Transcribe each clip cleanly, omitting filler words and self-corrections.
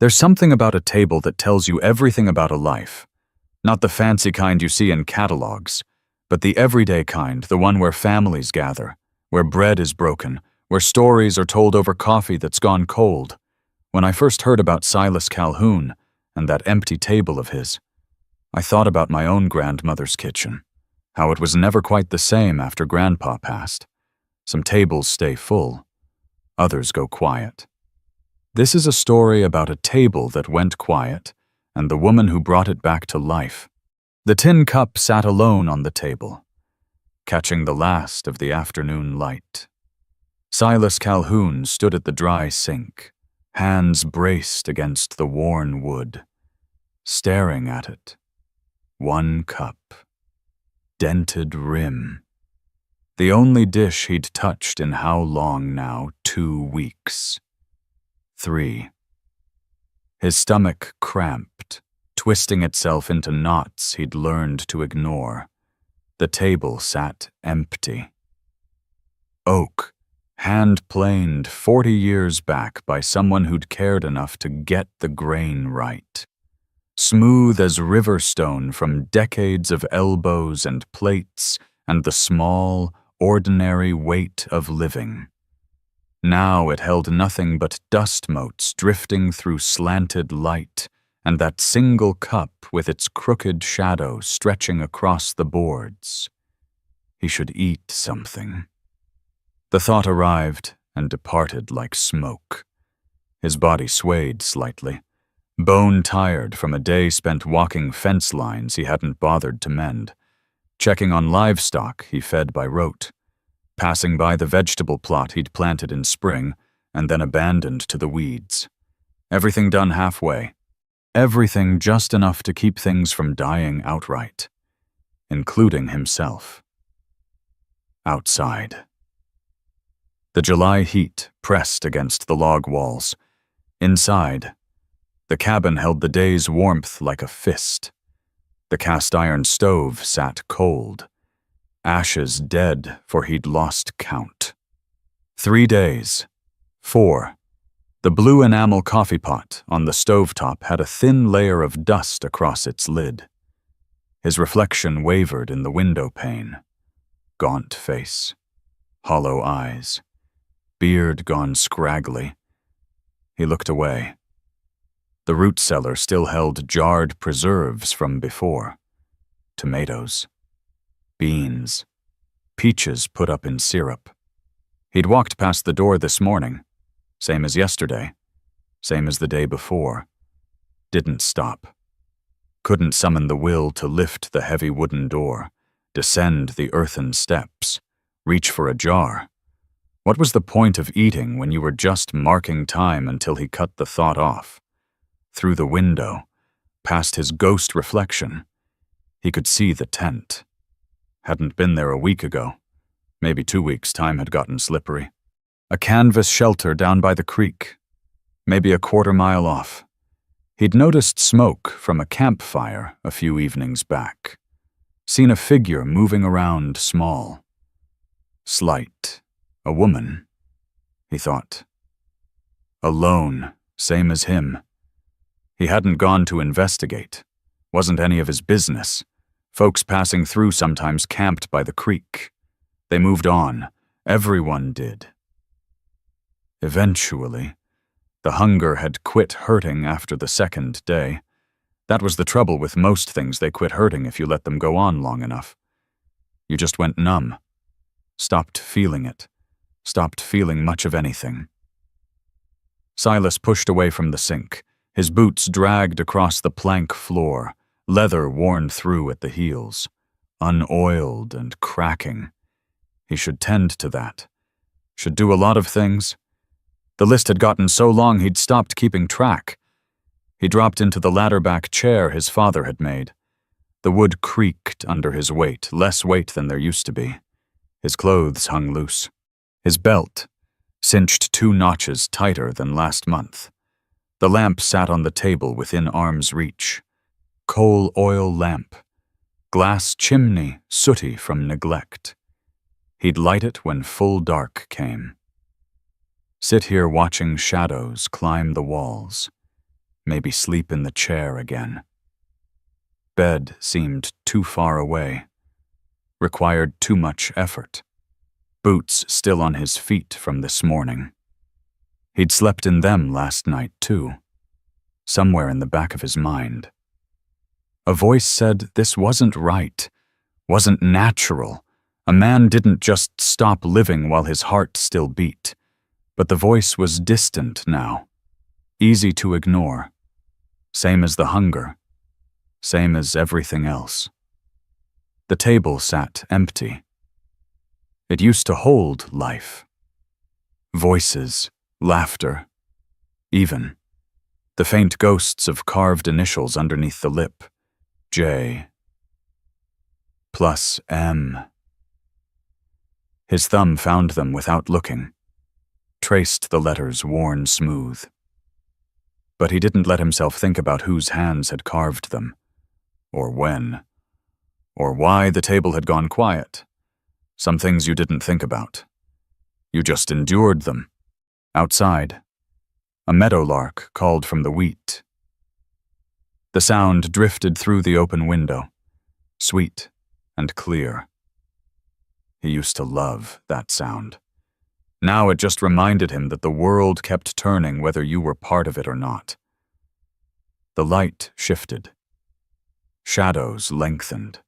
There's something about a table that tells you everything about a life. Not the fancy kind you see in catalogs, but the everyday kind, the one where families gather, where bread is broken, where stories are told over coffee that's gone cold. When I first heard about Silas Calhoun and that empty table of his, I thought about my own grandmother's kitchen, how it was never quite the same after Grandpa passed. Some tables stay full, others go quiet. This is a story about a table that went quiet and the woman who brought it back to life. The tin cup sat alone on the table, catching the last of the afternoon light. Silas Calhoun stood at the dry sink, hands braced against the worn wood, staring at it. One cup. Dented rim. The only dish he'd touched in how long now? 2 weeks. 3. His stomach cramped, twisting itself into knots he'd learned to ignore. The table sat empty. Oak, hand-planed 40 years back by someone who'd cared enough to get the grain right. Smooth as river stone from decades of elbows and plates and the small, ordinary weight of living. Now it held nothing but dust motes drifting through slanted light, and that single cup with its crooked shadow stretching across the boards. He should eat something. The thought arrived and departed like smoke. His body swayed slightly, bone-tired from a day spent walking fence lines he hadn't bothered to mend, checking on livestock he fed by rote, passing by the vegetable plot he'd planted in spring and then abandoned to the weeds. Everything done halfway. Everything just enough to keep things from dying outright, including himself. Outside. The July heat pressed against the log walls. Inside, the cabin held the day's warmth like a fist. The cast-iron stove sat cold. Ashes dead, for he'd lost count. 3 days. 4. The blue enamel coffee pot on the stovetop had a thin layer of dust across its lid. His reflection wavered in the window pane. Gaunt face. Hollow eyes. Beard gone scraggly. He looked away. The root cellar still held jarred preserves from before. Tomatoes. Beans. Peaches put up in syrup. He'd walked past the door this morning. Same as yesterday. Same as the day before. Didn't stop. Couldn't summon the will to lift the heavy wooden door, descend the earthen steps, reach for a jar. What was the point of eating when you were just marking time until he cut the thought off? Through the window, past his ghost reflection, he could see the tent. Hadn't been there a week ago. Maybe 2 weeks, time had gotten slippery. A canvas shelter down by the creek. Maybe a 1/4 mile off. He'd noticed smoke from a campfire a few evenings back. Seen a figure moving around small. Slight. A woman, he thought. Alone, same as him. He hadn't gone to investigate. Wasn't any of his business. Folks passing through sometimes camped by the creek. They moved on. Everyone did. Eventually, the hunger had quit hurting after the 2nd day. That was the trouble with most things. They quit hurting if you let them go on long enough. You just went numb. Stopped feeling it. Stopped feeling much of anything. Silas pushed away from the sink. His boots dragged across the plank floor, leather worn through at the heels, unoiled and cracking. He should tend to that. Should do a lot of things. The list had gotten so long he'd stopped keeping track. He dropped into the ladder-back chair his father had made. The wood creaked under his weight, less weight than there used to be. His clothes hung loose. His belt, cinched 2 notches tighter than last month. The lamp sat on the table within arm's reach. Coal oil lamp. Glass chimney, sooty from neglect. He'd light it when full dark came. Sit here watching shadows climb the walls. maybe sleep in the chair again. Bed seemed too far away, required too much effort. Boots still on his feet from this morning. He'd slept in them last night, too, somewhere in the back of his mind. A voice said this wasn't right, wasn't natural. A man didn't just stop living while his heart still beat. But the voice was distant now, easy to ignore. Same as the hunger, same as everything else. The table sat empty. It used to hold life. Voices, laughter, even the faint ghosts of carved initials underneath the lip. J plus M. His thumb found them without looking, traced the letters worn smooth. But he didn't let himself think about whose hands had carved them, or when, or why the table had gone quiet. Some things you didn't think about. You just endured them. Outside, a meadowlark called from the wheat. The sound drifted through the open window, sweet and clear. He used to love that sound. Now it just reminded him that the world kept turning whether you were part of it or not. The light shifted. Shadows lengthened.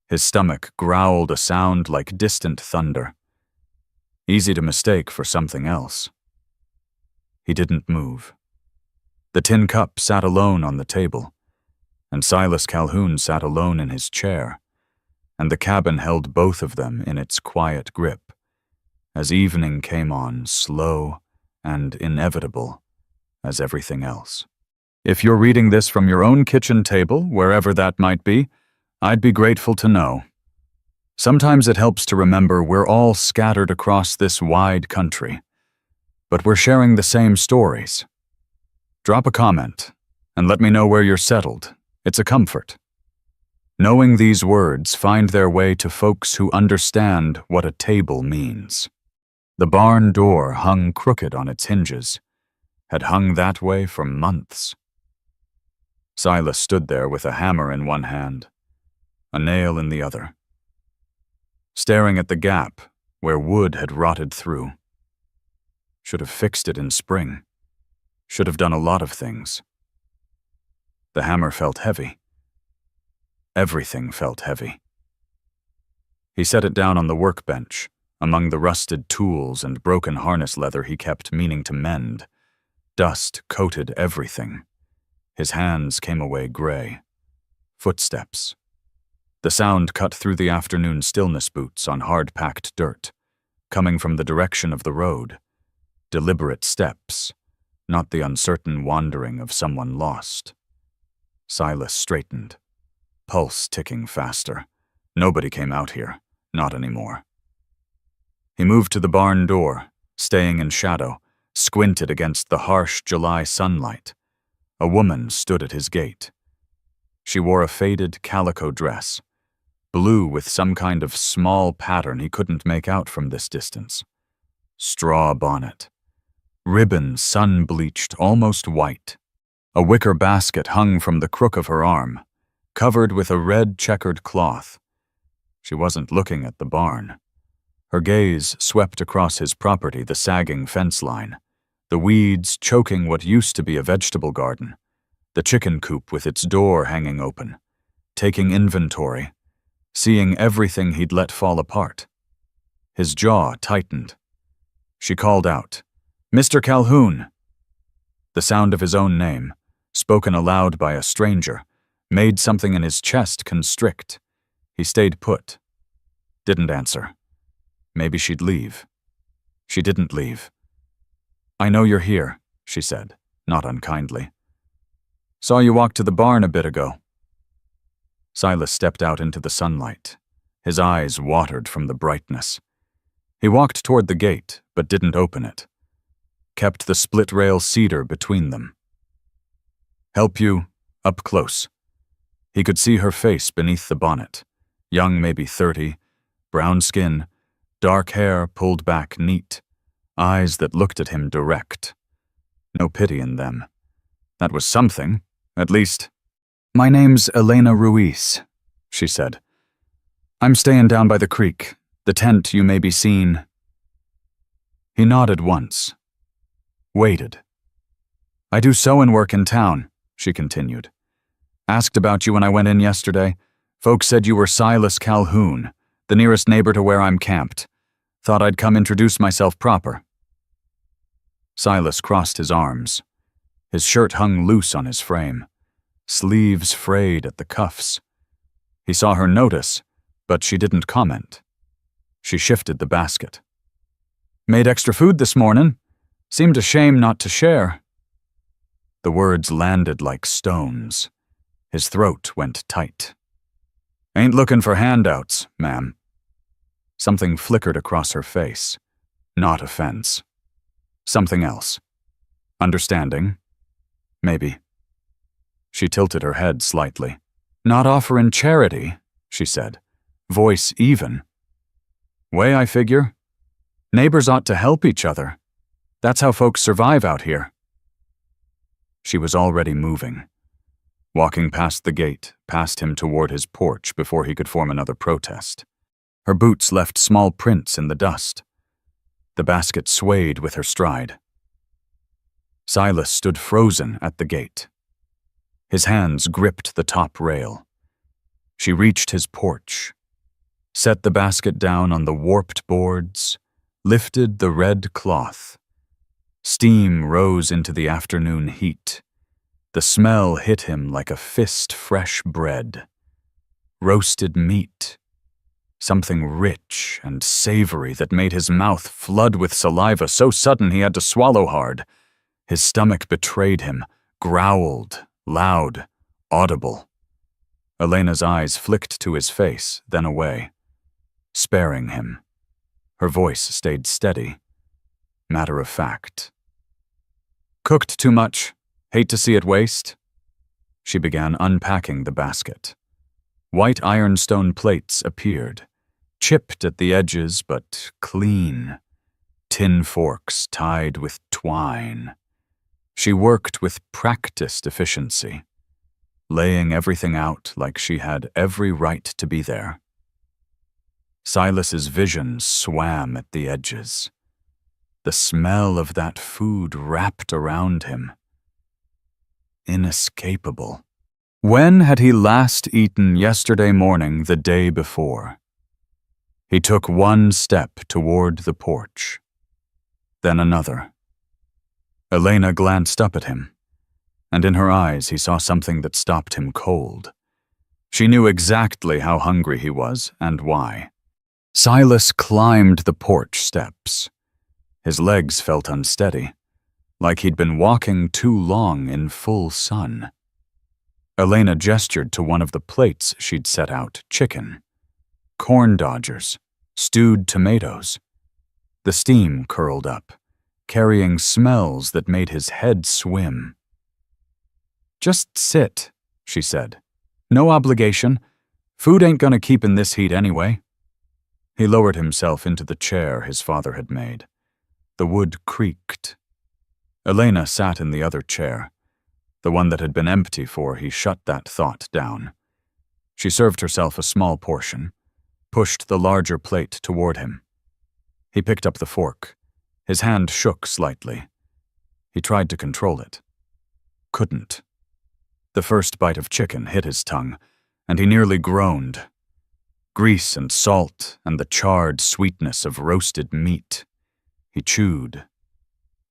His stomach growled a sound like distant thunder, easy to mistake for something else. He didn't move. The tin cup sat alone on the table, and Silas Calhoun sat alone in his chair, and the cabin held both of them in its quiet grip, as evening came on, slow and inevitable as everything else. If you're reading this from your own kitchen table, wherever that might be, I'd be grateful to know. Sometimes it helps to remember we're all scattered across this wide country, but we're sharing the same stories. Drop a comment and let me know where you're settled. It's a comfort. Knowing these words find their way to folks who understand what a table means. The barn door hung crooked on its hinges, had hung that way for months. Silas stood there with a hammer in one hand, a nail in the other, staring at the gap where wood had rotted through. Should have fixed it in spring. Should have done a lot of things. The hammer felt heavy. Everything felt heavy. He set it down on the workbench, among the rusted tools and broken harness leather he kept meaning to mend. Dust coated everything. His hands came away gray. Footsteps. The sound cut through the afternoon stillness boots on hard-packed dirt, coming from the direction of the road. Deliberate steps, not the uncertain wandering of someone lost. Silas straightened, pulse ticking faster. Nobody came out here, not anymore. He moved to the barn door, staying in shadow, squinted against the harsh July sunlight. A woman stood at his gate. She wore a faded calico dress, blue with some kind of small pattern he couldn't make out from this distance. Straw bonnet. Ribbon sun-bleached almost white. A wicker basket hung from the crook of her arm, covered with a red checkered cloth. She wasn't looking at the barn. Her gaze swept across his property, the sagging fence line, the weeds choking what used to be a vegetable garden, the chicken coop with its door hanging open, taking inventory, seeing everything he'd let fall apart. His jaw tightened. She called out, "Mr. Calhoun!" The sound of his own name, spoken aloud by a stranger, made something in his chest constrict. He stayed put. Didn't answer. Maybe she'd leave. She didn't leave. "I know you're here," she said, not unkindly. "Saw you walk to the barn a bit ago." Silas stepped out into the sunlight. His eyes watered from the brightness. He walked toward the gate, but didn't open it. Kept the split-rail cedar between them. "Help you up close." He could see her face beneath the bonnet. Young, maybe 30, brown skin, dark hair pulled back neat, eyes that looked at him direct. No pity in them. That was something, at least. "My name's Elena Ruiz," she said. "I'm staying down by the creek, the tent you may be seen." He nodded once. Waited. "I do sewing work in town," she continued. "Asked about you when I went in yesterday. Folks said you were Silas Calhoun, the nearest neighbor to where I'm camped. Thought I'd come introduce myself proper." Silas crossed his arms. His shirt hung loose on his frame, sleeves frayed at the cuffs. He saw her notice, but she didn't comment. She shifted the basket. "Made extra food this morning. Seemed a shame not to share." The words landed like stones. His throat went tight. "Ain't looking for handouts, ma'am." Something flickered across her face. Not offense. Something else. Understanding? Maybe. She tilted her head slightly. "Not offering charity," she said, voice even. "Way I figure. Neighbors ought to help each other. That's how folks survive out here." She was already moving. Walking past the gate, past him toward his porch before he could form another protest. Her boots left small prints in the dust. The basket swayed with her stride. Silas stood frozen at the gate. His hands gripped the top rail. She reached his porch, set the basket down on the warped boards, lifted the red cloth. Steam rose into the afternoon heat. The smell hit him like a fist fresh bread. Roasted meat. Something rich and savory that made his mouth flood with saliva so sudden he had to swallow hard. His stomach betrayed him, growled, loud, audible. Elena's eyes flicked to his face, then away, sparing him. Her voice stayed steady, matter of fact. "Cooked too much. Hate to see it waste." She began unpacking the basket. White ironstone plates appeared, chipped at the edges but clean. Tin forks tied with twine. She worked with practiced efficiency, laying everything out like she had every right to be there. Silas's vision swam at the edges. The smell of that food wrapped around him. Inescapable. When had he last eaten yesterday morning the day before? He took one step toward the porch, then another. Elena glanced up at him, and in her eyes he saw something that stopped him cold. She knew exactly how hungry he was and why. Silas climbed the porch steps. His legs felt unsteady, like he'd been walking too long in full sun. Elena gestured to one of the plates she'd set out, chicken, corn dodgers, stewed tomatoes. The steam curled up, carrying smells that made his head swim. "Just sit," she said. "No obligation. Food ain't gonna keep in this heat anyway." He lowered himself into the chair his father had made. The wood creaked. Elena sat in the other chair, the one that had been empty for he shut that thought down. She served herself a small portion, pushed the larger plate toward him. He picked up the fork. His hand shook slightly. He tried to control it. Couldn't. The first bite of chicken hit his tongue, and he nearly groaned. Grease and salt and the charred sweetness of roasted meat. He chewed,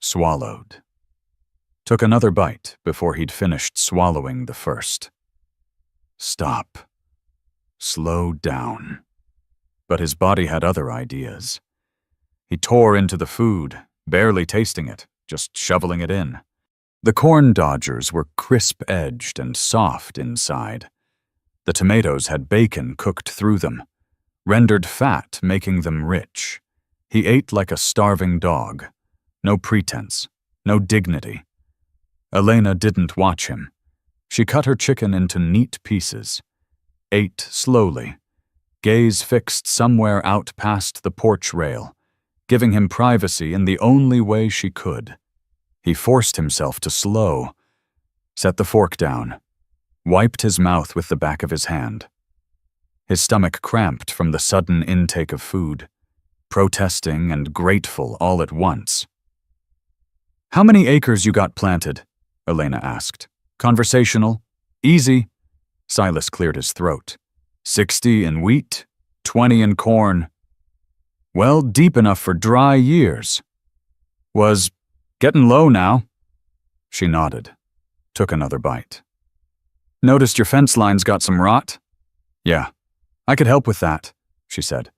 swallowed. Took another bite before he'd finished swallowing the first. Stop. Slow down. But his body had other ideas. He tore into the food, barely tasting it, just shoveling it in. The corn dodgers were crisp-edged and soft inside. The tomatoes had bacon cooked through them, rendered fat making them rich. He ate like a starving dog. No pretense, no dignity. Elena didn't watch him. She cut her chicken into neat pieces, ate slowly, gaze fixed somewhere out past the porch rail, giving him privacy in the only way she could. He forced himself to slow. set the fork down, wiped his mouth with the back of his hand. His stomach cramped from the sudden intake of food, protesting and grateful all at once. "How many acres you got planted?" Elena asked. "Conversational? Easy?" Silas cleared his throat. 60 in wheat, 20 in corn. Well, deep enough for dry years. Was getting low now." She nodded, took another bite. "Noticed your fence line's got some rot?" "Yeah, I could help with that," she said.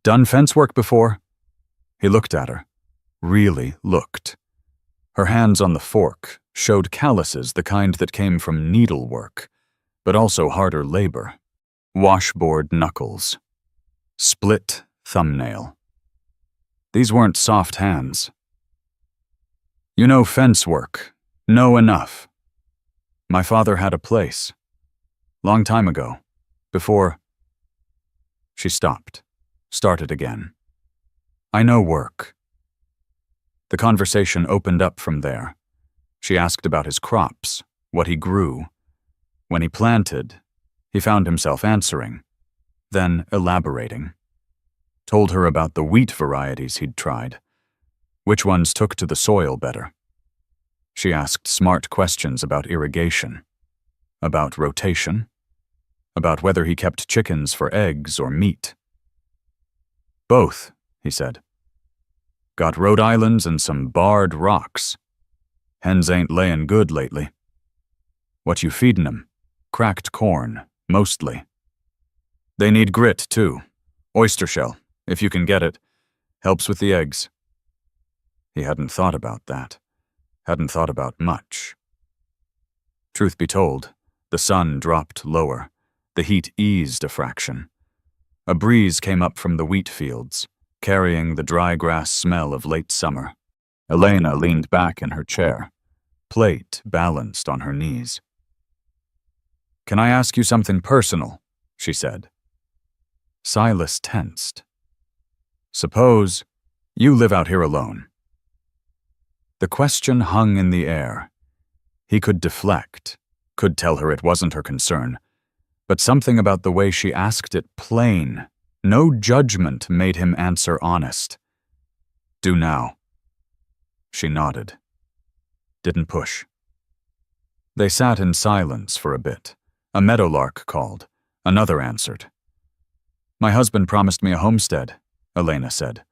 "Done fence work before?" He looked at her, really looked. Her hands on the fork showed calluses the kind that came from needlework, but also harder labor. Washboard knuckles. Split thumbnail. These weren't soft hands. "You know fence work. Know enough. My father had a place. Long time ago. Before—" She stopped, started again. "I know work." The conversation opened up from there. She asked about his crops, what he grew. When he planted, he found himself answering, then elaborating. Told her about the wheat varieties he'd tried, which ones took to the soil better. She asked smart questions about irrigation, about rotation, about whether he kept chickens for eggs or meat. "Both," he said. "Got Rhode Islands and some barred rocks. Hens ain't layin' good lately. What you feedin' 'em? Cracked corn, mostly. They need grit, too. Oyster shell, if you can get it. Helps with the eggs." He hadn't thought about that. Hadn't thought about much. Truth be told, the sun dropped lower. The heat eased a fraction. A breeze came up from the wheat fields, carrying the dry grass smell of late summer. Elena leaned back in her chair, plate balanced on her knees. "Can I ask you something personal?" she said. Silas tensed. "Suppose you live out here alone." The question hung in the air. He could deflect, could tell her it wasn't her concern, but something about the way she asked it plain, no judgment, made him answer honest. "Do now." She nodded. Didn't push. They sat in silence for a bit. A meadowlark called. Another answered. "My husband promised me a homestead," Elena said,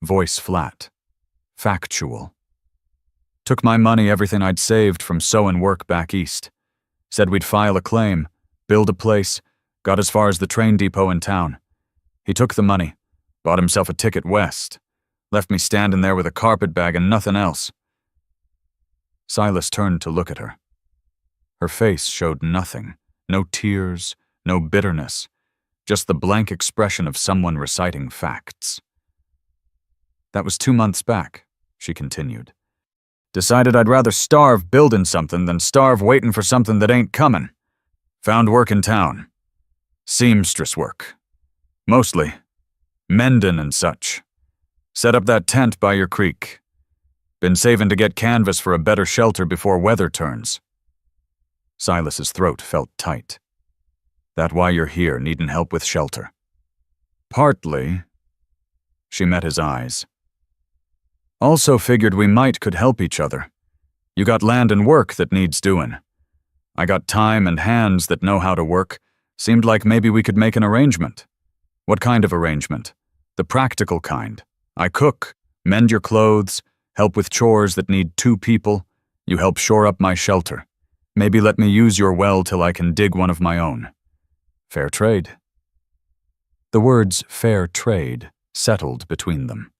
voice flat, factual. "Took my money, everything I'd saved from sewing work back east. Said we'd file a claim, build a place, got as far as the train depot in town. He took the money, bought himself a ticket west, left me standing there with a carpet bag and nothing else." Silas turned to look at her. Her face showed nothing, no tears, no bitterness, just the blank expression of someone reciting facts. "That was 2 months back," she continued. "Decided I'd rather starve building something than starve waiting for something that ain't comin'. Found work in town. Seamstress work. Mostly. Mendin' and such. Set up that tent by your creek. Been saving to get canvas for a better shelter before weather turns." Silas's throat felt tight. "That why you're here, needin' help with shelter?" "Partly." She met his eyes. "Also figured we might could help each other. You got land and work that needs doin'. I got time and hands that know how to work. Seemed like maybe we could make an arrangement." "What kind of arrangement?" "The practical kind. I cook, mend your clothes, help with chores that need 2 people. You help shore up my shelter. Maybe let me use your well till I can dig one of my own. Fair trade." The words fair trade settled between them.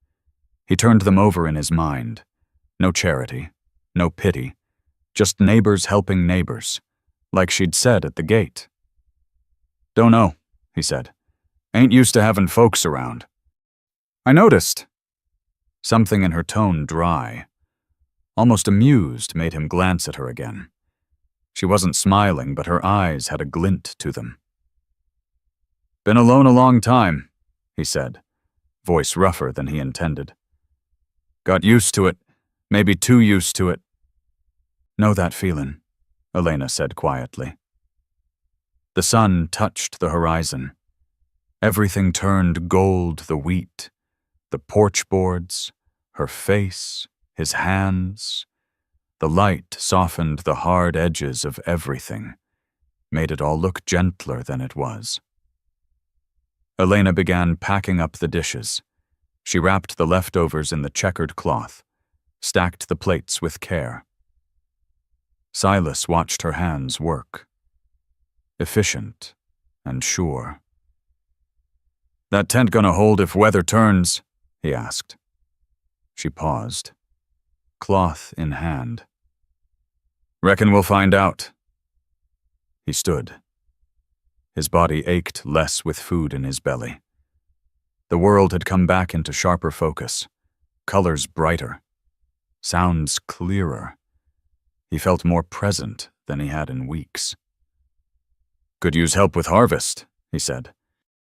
He turned them over in his mind. No charity, no pity, just neighbors helping neighbors, like she'd said at the gate. "Don't know," he said. "Ain't used to having folks around." "I noticed." Something in her tone dry, almost amused, made him glance at her again. She wasn't smiling, but her eyes had a glint to them. "Been alone a long time," he said, voice rougher than he intended. "Got used to it, maybe too used to it." "Know that feelin'," Elena said quietly. The sun touched the horizon. Everything turned gold: the wheat, the porch boards, her face, his hands. The light softened the hard edges of everything, made it all look gentler than it was. Elena began packing up the dishes. She wrapped the leftovers in the checkered cloth, stacked the plates with care. Silas watched her hands work. Efficient and sure. "That tent gonna hold if weather turns?" he asked. She paused, cloth in hand. "Reckon we'll find out." He stood. His body ached less with food in his belly. The world had come back into sharper focus, colors brighter, sounds clearer. He felt more present than he had in weeks. "Could use help with harvest," he said.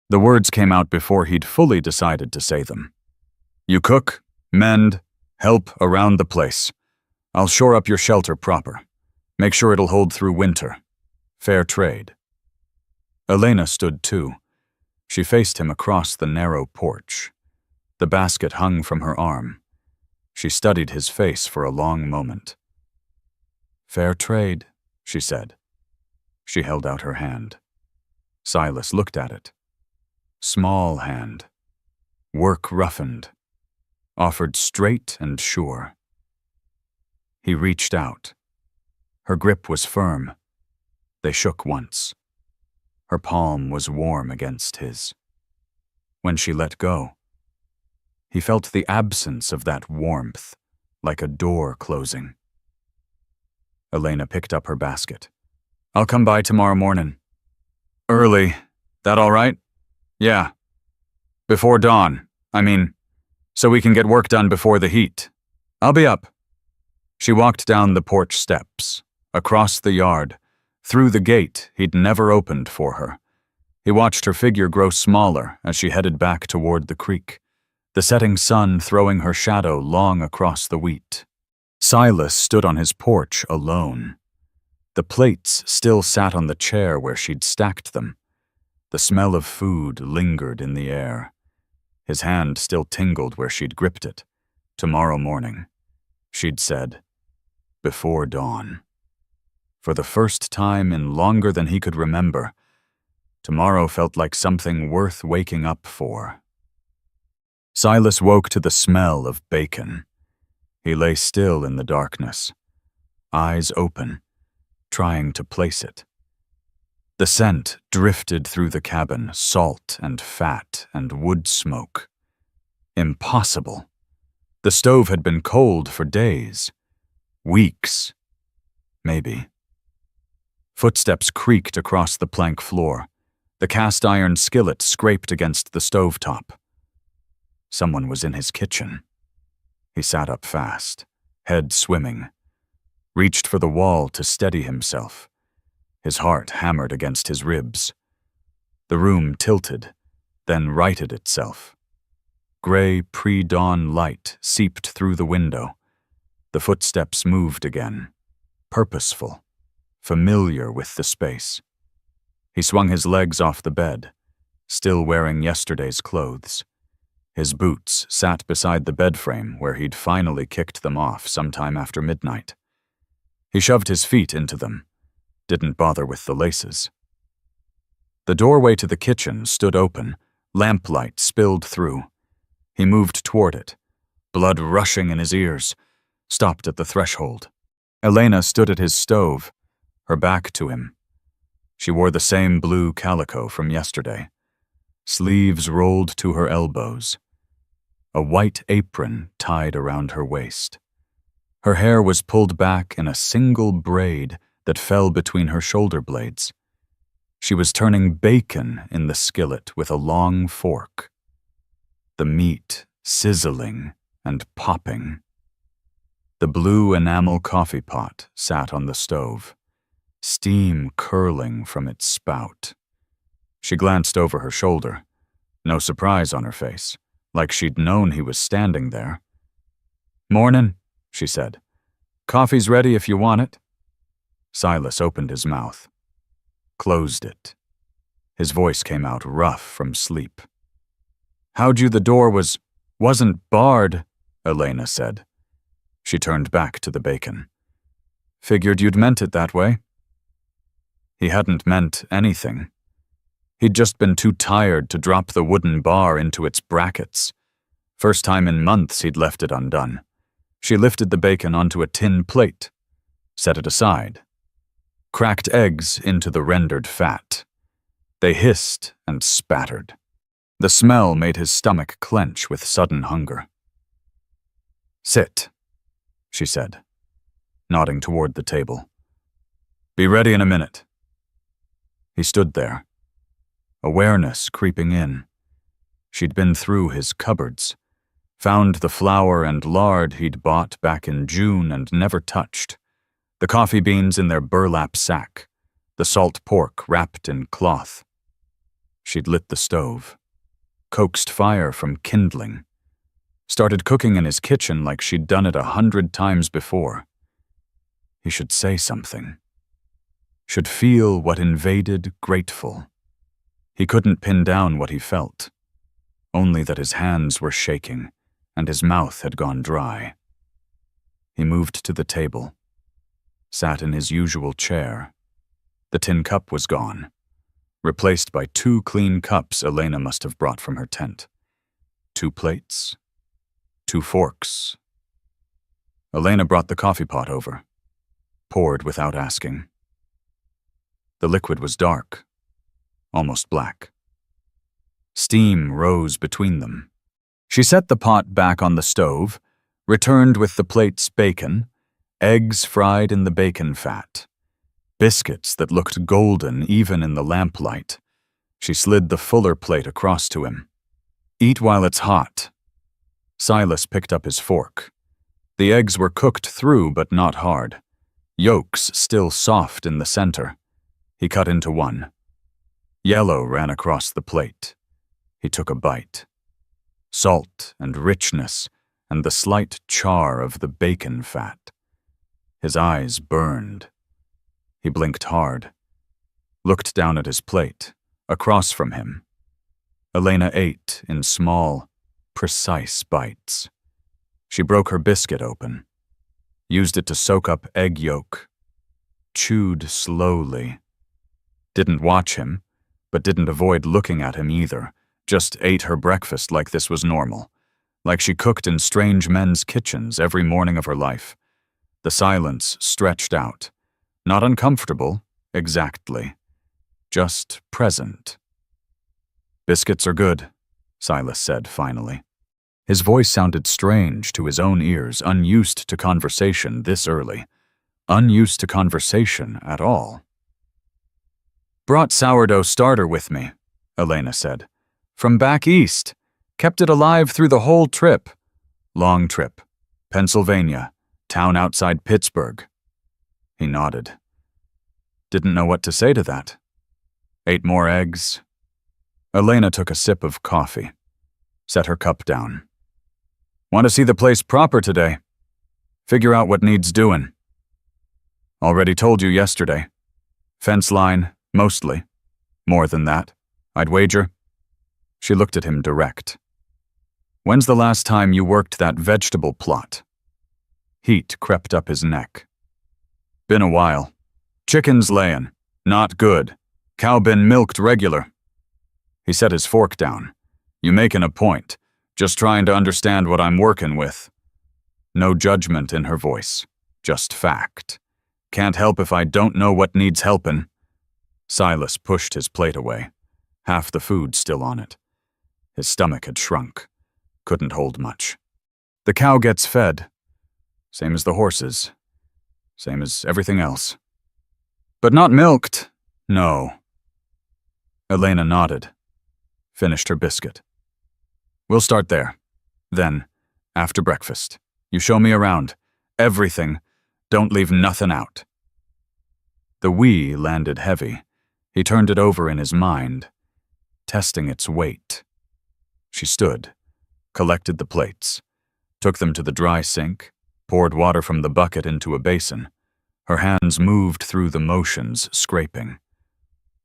The words came out before he'd fully decided to say them. "You cook, mend, help around the place. I'll shore up your shelter proper. Make sure it'll hold through winter. Fair trade." Elena stood too. She faced him across the narrow porch. The basket hung from her arm. She studied his face for a long moment. "Fair trade," she said. She held out her hand. Silas looked at it. Small hand, work roughened, offered straight and sure. He reached out. Her grip was firm. They shook once. Her palm was warm against his. When she let go, he felt the absence of that warmth, like a door closing. Elena picked up her basket. "I'll come by tomorrow morning." "Early. That all right?" "Yeah. Before dawn, so we can get work done before the heat. I'll be up." She walked down the porch steps, across the yard, through the gate he'd never opened for her. He watched her figure grow smaller as she headed back toward the creek, the setting sun throwing her shadow long across the wheat. Silas stood on his porch alone. The plates still sat on the chair where she'd stacked them. The smell of food lingered in the air. His hand still tingled where she'd gripped it. Tomorrow morning, she'd said, before dawn. For the first time in longer than he could remember, tomorrow felt like something worth waking up for. Silas woke to the smell of bacon. He lay still in the darkness, eyes open, trying to place it. The scent drifted through the cabin, salt and fat and wood smoke. Impossible. The stove had been cold for days, weeks, maybe. Footsteps creaked across the plank floor. The cast-iron skillet scraped against the stovetop. Someone was in his kitchen. He sat up fast, head swimming, reached for the wall to steady himself. His heart hammered against his ribs. The room tilted, then righted itself. Gray pre-dawn light seeped through the window. The footsteps moved again, purposeful, familiar with the space. He swung his legs off the bed, still wearing yesterday's clothes. His boots sat beside the bed frame where he'd finally kicked them off sometime after midnight. He shoved his feet into them, didn't bother with the laces. The doorway to the kitchen stood open, lamplight spilled through. He moved toward it, blood rushing in his ears, stopped at the threshold. Elena stood at his stove, her back to him. She wore the same blue calico from yesterday, sleeves rolled to her elbows, a white apron tied around her waist. Her hair was pulled back in a single braid that fell between her shoulder blades. She was turning bacon in the skillet with a long fork, the meat sizzling and popping. The blue enamel coffee pot sat on the stove, steam curling from its spout. She glanced over her shoulder, no surprise on her face, like she'd known he was standing there. "Mornin'," she said. "Coffee's ready if you want it." Silas opened his mouth, closed it. His voice came out rough from sleep. "How'd you the door wasn't barred," Elena said. She turned back to the bacon. "Figured you'd meant it that way." He hadn't meant anything. He'd just been too tired to drop the wooden bar into its brackets. First time in months he'd left it undone. She lifted the bacon onto a tin plate, set it aside, cracked eggs into the rendered fat. They hissed and spattered. The smell made his stomach clench with sudden hunger. "Sit," she said, nodding toward the table. "Be ready in a minute." He stood there, awareness creeping in. She'd been through his cupboards, found the flour and lard he'd bought back in June and never touched, the coffee beans in their burlap sack, the salt pork wrapped in cloth. She'd lit the stove, coaxed fire from kindling, started cooking in his kitchen like she'd done it 100 times before. He should say something. Should feel what invaded grateful. He couldn't pin down what he felt, only that his hands were shaking and his mouth had gone dry. He moved to the table, sat in his usual chair. The tin cup was gone, replaced by 2 clean cups Elena must have brought from her tent. 2 plates, 2 forks. Elena brought the coffee pot over, poured without asking. The liquid was dark, almost black. Steam rose between them. She set the pot back on the stove, returned with the plate's bacon, eggs fried in the bacon fat, biscuits that looked golden even in the lamplight. She slid the fuller plate across to him. "Eat while it's hot." Silas picked up his fork. The eggs were cooked through but not hard, yolks still soft in the center. He cut into one. Yellow ran across the plate. He took a bite. Salt and richness and the slight char of the bacon fat. His eyes burned. He blinked hard, looked down at his plate, across from him. Elena ate in small, precise bites. She broke her biscuit open, used it to soak up egg yolk, chewed slowly. Didn't watch him, but didn't avoid looking at him either, just ate her breakfast like this was normal, like she cooked in strange men's kitchens every morning of her life. The silence stretched out, not uncomfortable, exactly, just present. "Biscuits are good," Silas said finally. His voice sounded strange to his own ears, unused to conversation this early, unused to conversation at all. "Brought sourdough starter with me," Elena said. "From back east. Kept it alive through the whole trip. Long trip. Pennsylvania. Town outside Pittsburgh." He nodded. Didn't know what to say to that. "Ate more eggs." Elena took a sip of coffee, set her cup down. "Want to see the place proper today? Figure out what needs doing." "Already told you yesterday. Fence line, mostly. More than that, I'd wager." She looked at him direct. "When's the last time you worked that vegetable plot?" Heat crept up his neck. "Been a while. Chickens layin'. Not good. Cow been milked regular." He set his fork down. "You making a point. Just trying to understand what I'm working with." No judgment in her voice. Just fact. "Can't help if I don't know what needs helpin'." Silas pushed his plate away, half the food still on it. His stomach had shrunk. Couldn't hold much. "The cow gets fed. Same as the horses. Same as everything else. But not milked. No." Elena nodded. Finished her biscuit. "We'll start there. Then, after breakfast, you show me around. Everything. Don't leave nothing out." The "we" landed heavy. He turned it over in his mind, testing its weight. She stood, collected the plates, took them to the dry sink, poured water from the bucket into a basin, Her hands moved through the motions, scraping,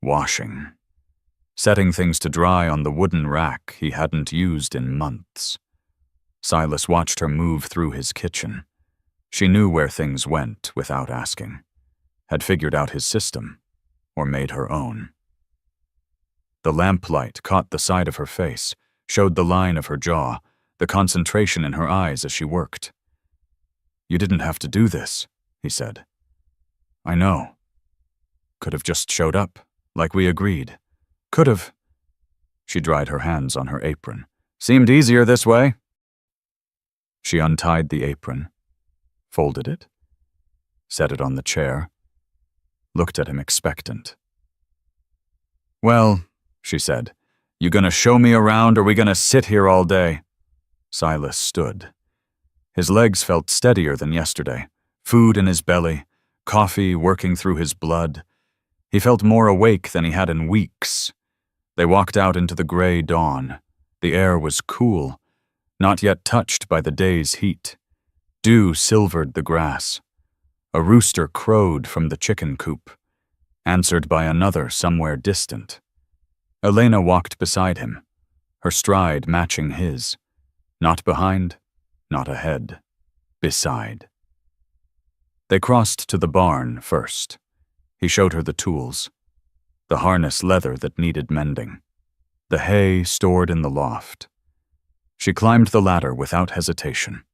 washing, setting things to dry on the wooden rack he hadn't used in months. Silas watched her move through his kitchen. She knew where things went without asking, had figured out his system, or made her own. The lamplight caught the side of her face, showed the line of her jaw, the concentration in her eyes as she worked. "You didn't have to do this," he said. "I know. Could have just showed up, like we agreed. Could have." She dried her hands on her apron. "Seemed easier this way." She untied the apron, folded it, set it on the chair, looked at him expectant. "Well," she said, "you gonna show me around or we gonna sit here all day?" Silas stood. His legs felt steadier than yesterday, food in his belly, coffee working through his blood. He felt more awake than he had in weeks. They walked out into the gray dawn. The air was cool, not yet touched by the day's heat. Dew silvered the grass. A rooster crowed from the chicken coop, answered by another somewhere distant. Elena walked beside him, her stride matching his. Not behind, not ahead, beside. They crossed to the barn first. He showed her the tools, the harness leather that needed mending, the hay stored in the loft. She climbed the ladder without hesitation,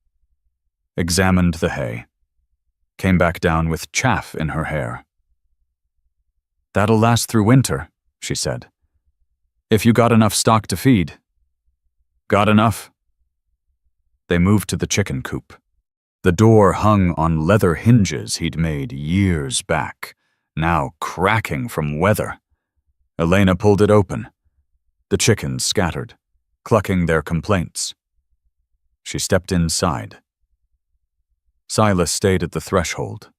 examined the hay, came back down with chaff in her hair. "That'll last through winter," she said. "If you got enough stock to feed." "Got enough?" They moved to the chicken coop. The door hung on leather hinges he'd made years back, now cracking from weather. Elena pulled it open. The chickens scattered, clucking their complaints. She stepped inside. Silas stayed at the threshold,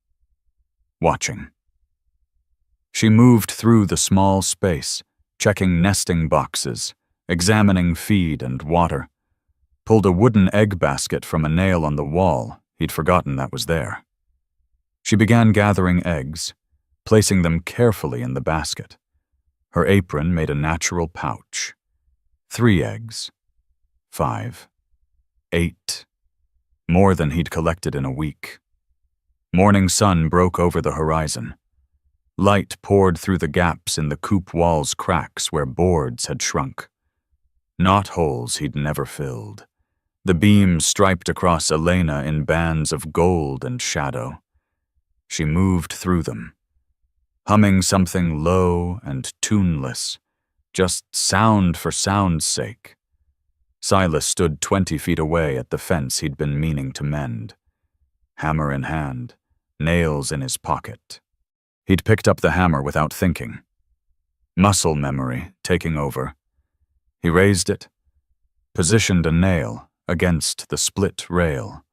watching. She moved through the small space, checking nesting boxes, examining feed and water, pulled a wooden egg basket from a nail on the wall. He'd forgotten that was there. She began gathering eggs, placing them carefully in the basket. Her apron made a natural pouch. 3 eggs. 5. 8. More than he'd collected in a week. Morning sun broke over the horizon. Light poured through the gaps in the coop wall's cracks where boards had shrunk. Knotholes he'd never filled. The beams striped across Elena in bands of gold and shadow. She moved through them, humming something low and tuneless, just sound for sound's sake. Silas stood 20 feet away at the fence he'd been meaning to mend. Hammer in hand, nails in his pocket. He'd picked up the hammer without thinking. Muscle memory taking over. He raised it, positioned a nail against the split rail.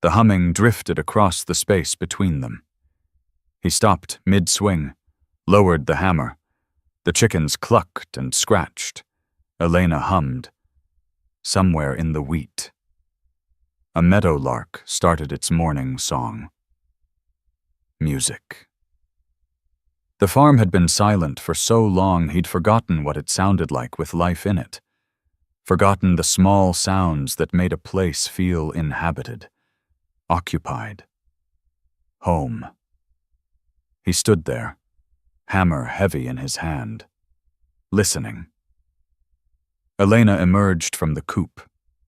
The humming drifted across the space between them. He stopped mid-swing, lowered the hammer. The chickens clucked and scratched. Elena hummed. Somewhere in the wheat. A meadowlark started its morning song. Music. The farm had been silent for so long he'd forgotten what it sounded like with life in it. Forgotten the small sounds that made a place feel inhabited, occupied, home. He stood there, hammer heavy in his hand, listening. Elena emerged from the coop,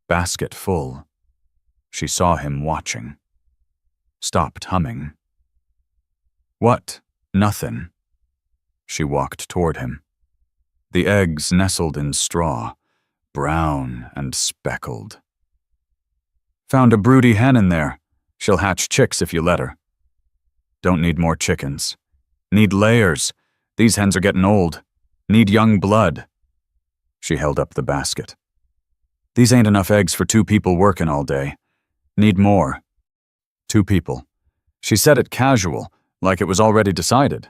basket full. She saw him watching. Stopped humming. "What? Nothing." She walked toward him. The eggs nestled in straw, brown and speckled. "Found a broody hen in there. She'll hatch chicks if you let her." "Don't need more chickens. Need layers. These hens are getting old. Need young blood." She held up the basket. "These ain't enough eggs for 2 people working all day. Need more." 2 people. She said it casual, like it was already decided.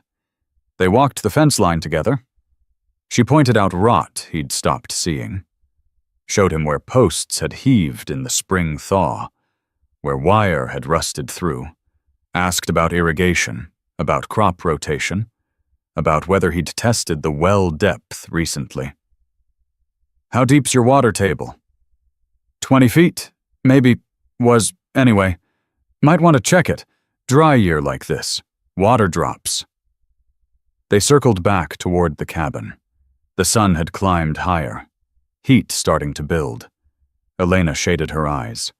They walked the fence line together. She pointed out rot he'd stopped seeing. Showed him where posts had heaved in the spring thaw, where wire had rusted through, Asked about irrigation, about crop rotation, about whether he'd tested the well depth recently. How deep's your water table? 20 feet, maybe, anyway. Might want to check it. Dry year like this. Water drops. They circled back toward the cabin. The sun had climbed higher. Heat starting to build. Elena shaded her eyes,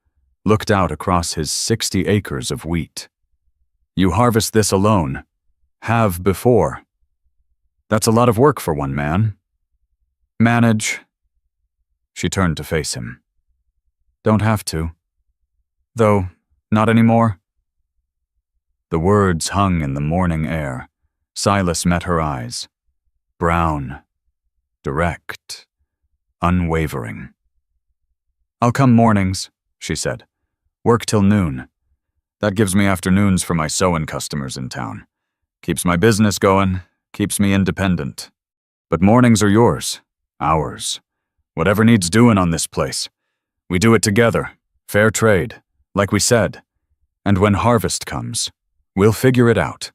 looked out across his 60 acres of wheat. You harvest this alone. Have before. That's a lot of work for one man. Manage. She turned to face him. Don't have to. Though, not anymore. The words hung in the morning air. Silas met her eyes. Brown. Direct. Unwavering. I'll come mornings, she said. Work till noon. That gives me afternoons for my sewing customers in town. Keeps my business going, keeps me independent. But mornings are yours, ours. Whatever needs doing on this place. We do it together, fair trade, like we said. And when harvest comes, we'll figure it out.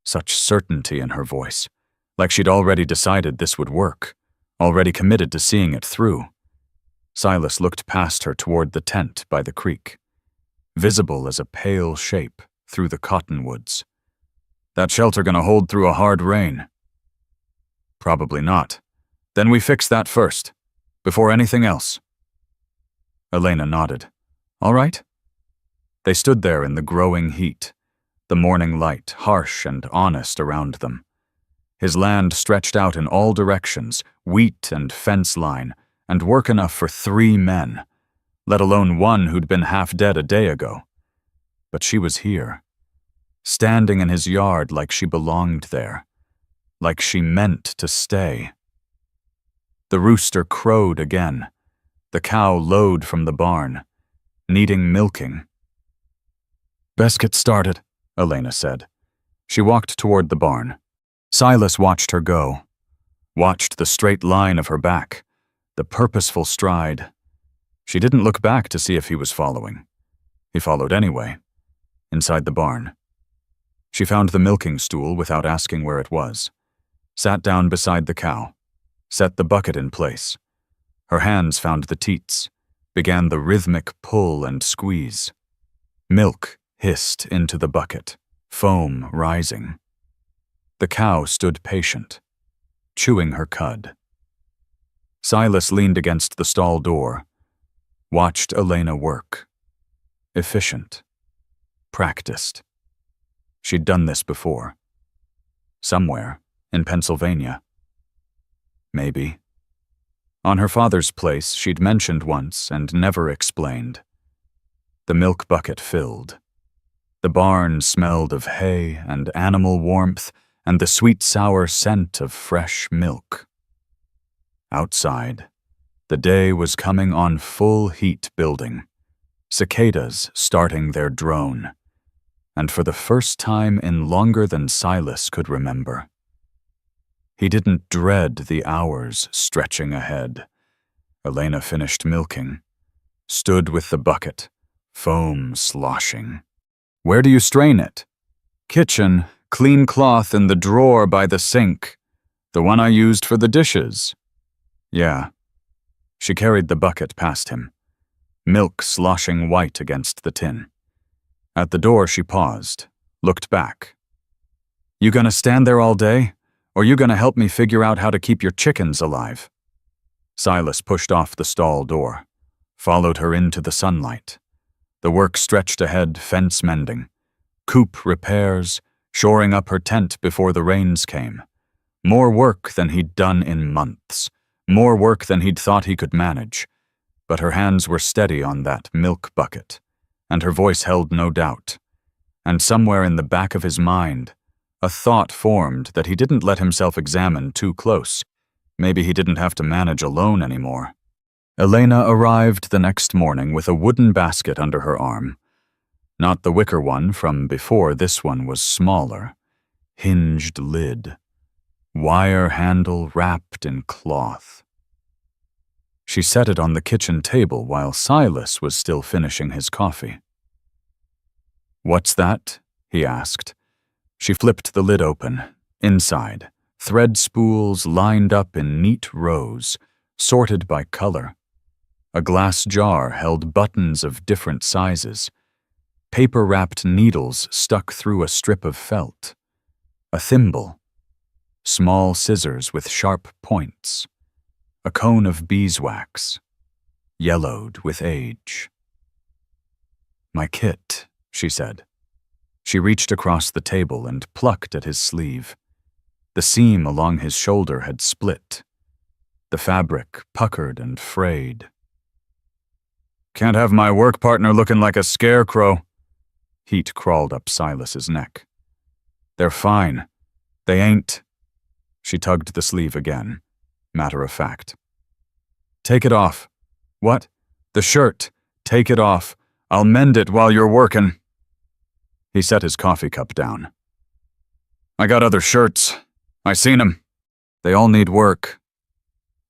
Such certainty in her voice, like she'd already decided this would work, already committed to seeing it through. Silas looked past her toward the tent by the creek, visible as a pale shape through the cottonwoods. That shelter gonna hold through a hard rain? Probably not. Then we fix that first, before anything else. Elena nodded. All right. They stood there in the growing heat, the morning light harsh and honest around them. His land stretched out in all directions, wheat and fence line, and work enough for 3 men, let alone one who'd been half dead a day ago. But she was here, standing in his yard like she belonged there, like she meant to stay. The rooster crowed again, the cow lowed from the barn, needing milking. Best get started, Elena said. She walked toward the barn. Silas watched her go, watched the straight line of her back, the purposeful stride. She didn't look back to see if he was following. He followed anyway, inside the barn. She found the milking stool without asking where it was, sat down beside the cow, set the bucket in place. Her hands found the teats, began the rhythmic pull and squeeze. Milk hissed into the bucket, foam rising. The cow stood patient, chewing her cud. Silas leaned against the stall door, watched Elena work. Efficient. Practiced. She'd done this before. Somewhere, in Pennsylvania. Maybe. On her father's place, she'd mentioned once and never explained. The milk bucket filled. The barn smelled of hay and animal warmth and the sweet-sour scent of fresh milk. Outside, the day was coming on full heat building, cicadas starting their drone, and for the first time in longer than Silas could remember. He didn't dread the hours stretching ahead. Elena finished milking, stood with the bucket, foam sloshing. Where do you strain it? Kitchen, clean cloth in the drawer by the sink. The one I used for the dishes. Yeah. She carried the bucket past him, milk sloshing white against the tin. At the door she paused, looked back. You gonna stand there all day, or you gonna help me figure out how to keep your chickens alive? Silas pushed off the stall door, followed her into the sunlight. The work stretched ahead, fence mending, coop repairs, shoring up her tent before the rains came. More work than he'd done in months, more work than he'd thought he could manage. But her hands were steady on that milk bucket, and her voice held no doubt. And somewhere in the back of his mind, a thought formed that he didn't let himself examine too close. Maybe he didn't have to manage alone anymore. Elena arrived the next morning with a wooden basket under her arm. Not the wicker one from before, this one was smaller. Hinged lid. Wire handle wrapped in cloth. She set it on the kitchen table while Silas was still finishing his coffee. What's that? he asked. She flipped the lid open. Inside, thread spools lined up in neat rows, sorted by color. A glass jar held buttons of different sizes. Paper-wrapped needles stuck through a strip of felt. A thimble. Small scissors with sharp points. A cone of beeswax, yellowed with age. "My kit," she said. She reached across the table and plucked at his sleeve. The seam along his shoulder had split. The fabric puckered and frayed. "Can't have my work partner looking like a scarecrow." Heat crawled up Silas's neck. "They're fine. They ain't." She tugged the sleeve again, matter of fact. "Take it off." "What?" "The shirt. Take it off. I'll mend it while you're working." He set his coffee cup down. "I got other shirts. I seen 'em. They all need work."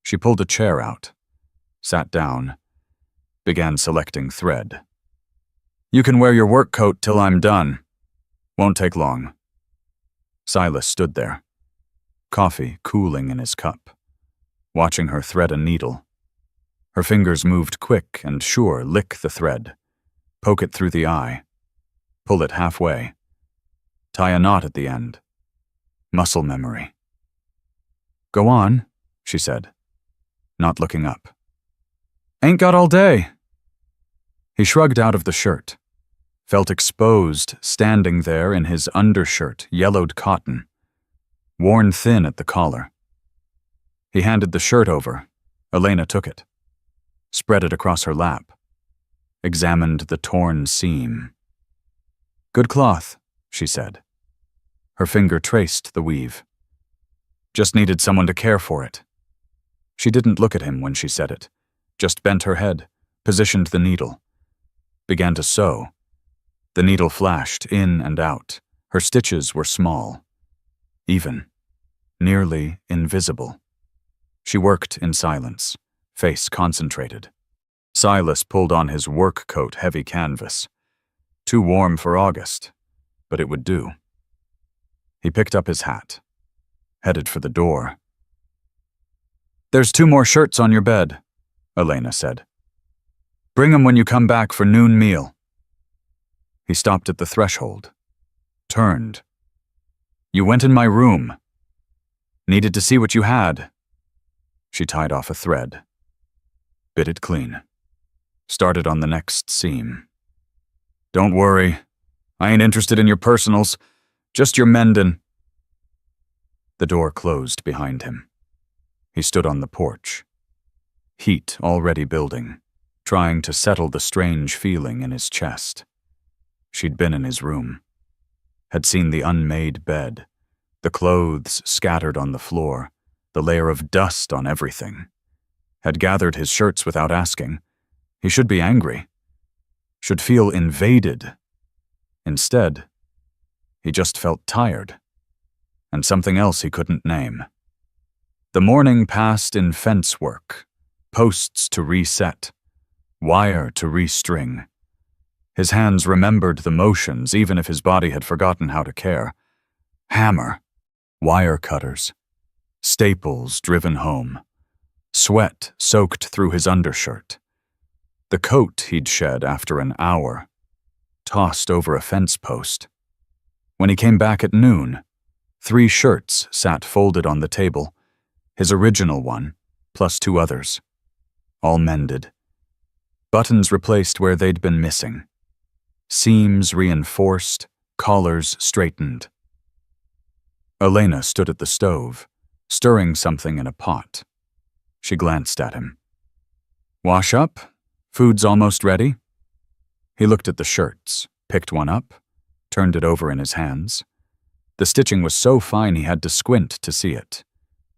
She pulled a chair out, sat down, began selecting thread. "You can wear your work coat till I'm done. Won't take long." Silas stood there, coffee cooling in his cup, watching her thread a needle. Her fingers moved quick and sure. Lick the thread, poke it through the eye, pull it halfway, tie a knot at the end. Muscle memory. "Go on," she said, not looking up. "Ain't got all day." He shrugged out of the shirt, felt exposed standing there in his undershirt, yellowed cotton, worn thin at the collar. He handed the shirt over. Elena took it, spread it across her lap, examined the torn seam. "Good cloth," she said. Her finger traced the weave. "Just needed someone to care for it." She didn't look at him when she said it, just bent her head, positioned the needle, began to sew. The needle flashed in and out. Her stitches were small, even, nearly invisible. She worked in silence, face concentrated. Silas pulled on his work coat, heavy canvas. Too warm for August, but it would do. He picked up his hat, headed for the door. "There's 2 more shirts on your bed," Elena said. "Bring 'em when you come back for noon meal." He stopped at the threshold, turned. "You went in my room. Needed to see what you had." She tied off a thread, bit it clean, started on the next seam. "Don't worry. I ain't interested in your personals, just your mendin'." The door closed behind him. He stood on the porch, heat already building, trying to settle the strange feeling in his chest. She'd been in his room, had seen the unmade bed, the clothes scattered on the floor, the layer of dust on everything, had gathered his shirts without asking. He should be angry, should feel invaded. Instead, he just felt tired, and something else he couldn't name. The morning passed in fence work, posts to reset, wire to restring. His hands remembered the motions even if his body had forgotten how to care. Hammer, wire cutters, staples driven home, sweat soaked through his undershirt. The coat he'd shed after an hour, tossed over a fence post. When he came back at noon, 3 shirts sat folded on the table, his original one, plus 2 others, all mended. Buttons replaced where they'd been missing. Seams reinforced, collars straightened. Elena stood at the stove, stirring something in a pot. She glanced at him. "Wash up? Food's almost ready?" He looked at the shirts, picked one up, turned it over in his hands. The stitching was so fine he had to squint to see it.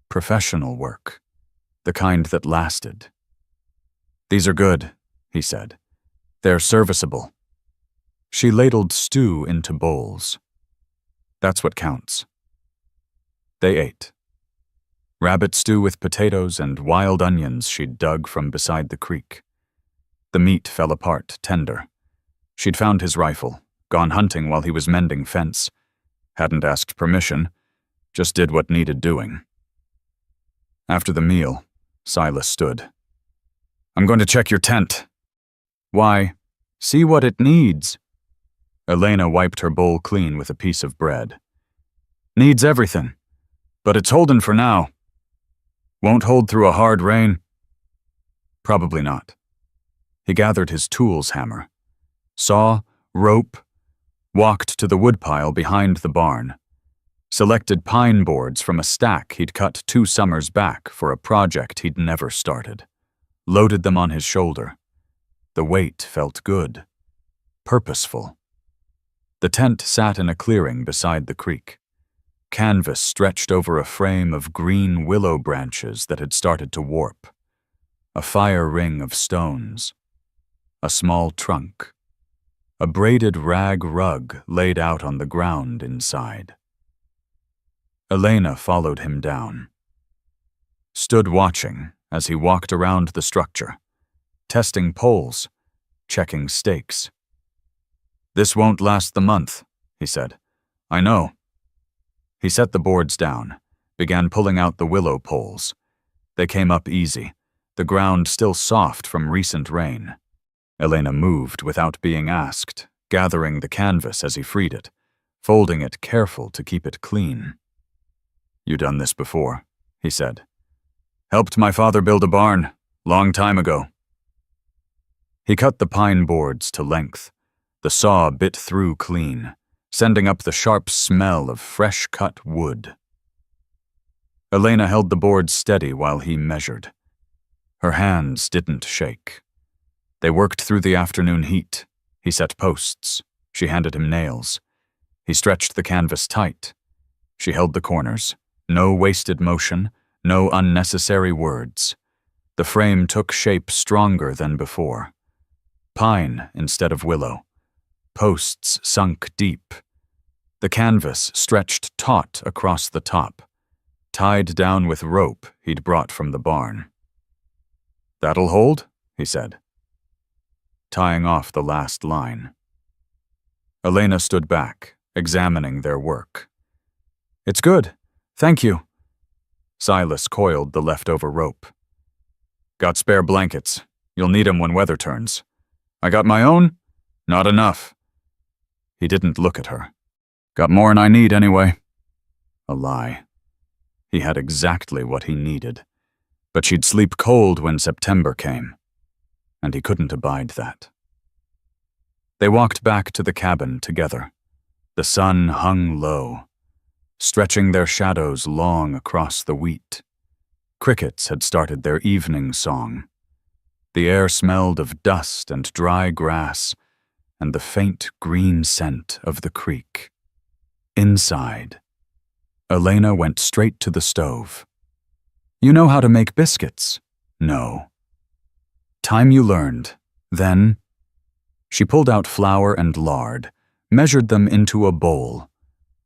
Professional work, the kind that lasted. "These are good," he said. "They're serviceable." She ladled stew into bowls. That's what counts. They ate. Rabbit stew with potatoes and wild onions she'd dug from beside the creek. The meat fell apart, tender. She'd found his rifle, gone hunting while he was mending fence. Hadn't asked permission, just did what needed doing. After the meal, Silas stood. "I'm going to check your tent." "Why? See what it needs." Elena wiped her bowl clean with a piece of bread. "Needs everything, but it's holding for now. Won't hold through a hard rain." "Probably not." He gathered his tools hammer, saw, rope, walked to the woodpile behind the barn, selected pine boards from a stack he'd cut 2 summers back for a project he'd never started, loaded them on his shoulder. The weight felt good, purposeful. The tent sat in a clearing beside the creek. Canvas stretched over a frame of green willow branches that had started to warp. A fire ring of stones. A small trunk. A braided rag rug laid out on the ground inside. Elena followed him down. Stood watching as he walked around the structure, testing poles, checking stakes. "This won't last the month," he said. "I know." He set the boards down, began pulling out the willow poles. They came up easy, the ground still soft from recent rain. Elena moved without being asked, gathering the canvas as he freed it, folding it careful to keep it clean. "You done this before," he said. "Helped my father build a barn, long time ago." He cut the pine boards to length. The saw bit through clean, sending up the sharp smell of fresh-cut wood. Elena held the boards steady while he measured. Her hands didn't shake. They worked through the afternoon heat. He set posts. She handed him nails. He stretched the canvas tight. She held the corners. No wasted motion, no unnecessary words. The frame took shape stronger than before. Pine instead of willow. Posts sunk deep. The canvas stretched taut across the top, tied down with rope he'd brought from the barn. "That'll hold?" he said, tying off the last line. Elena stood back, examining their work. "It's good, thank you." Silas coiled the leftover rope. "Got spare blankets. You'll need 'em when weather turns." "I got my own?" "Not enough." He didn't look at her. "Got more'n I need anyway." A lie. He had exactly what he needed, but she'd sleep cold when September came, and he couldn't abide that. They walked back to the cabin together. The sun hung low, stretching their shadows long across the wheat. Crickets had started their evening song. The air smelled of dust and dry grass, and the faint green scent of the creek. Inside, Elena went straight to the stove. "You know how to make biscuits?" "No." "Time you learned. Then..." She pulled out flour and lard, measured them into a bowl.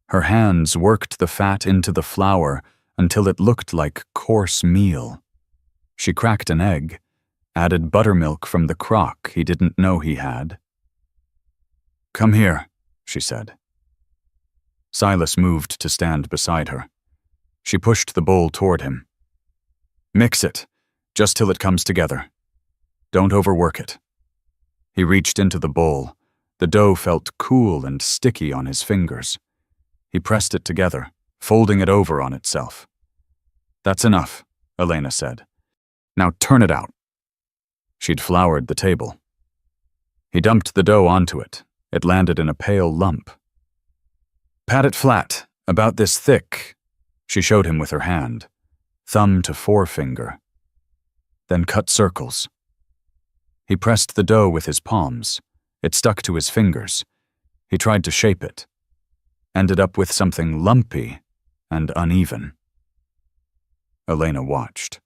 Her hands worked the fat into the flour until it looked like coarse meal. She cracked an egg, added buttermilk from the crock he didn't know he had. "Come here," she said. Silas moved to stand beside her. She pushed the bowl toward him. "Mix it, just till it comes together. Don't overwork it." He reached into the bowl. The dough felt cool and sticky on his fingers. He pressed it together, folding it over on itself. "That's enough," Elena said. "Now turn it out." She'd floured the table. He dumped the dough onto it. It landed in a pale lump. "Pat it flat, about this thick," she showed him with her hand, thumb to forefinger. "Then cut circles." He pressed the dough with his palms. It stuck to his fingers. He tried to shape it. Ended up with something lumpy and uneven. Elena watched,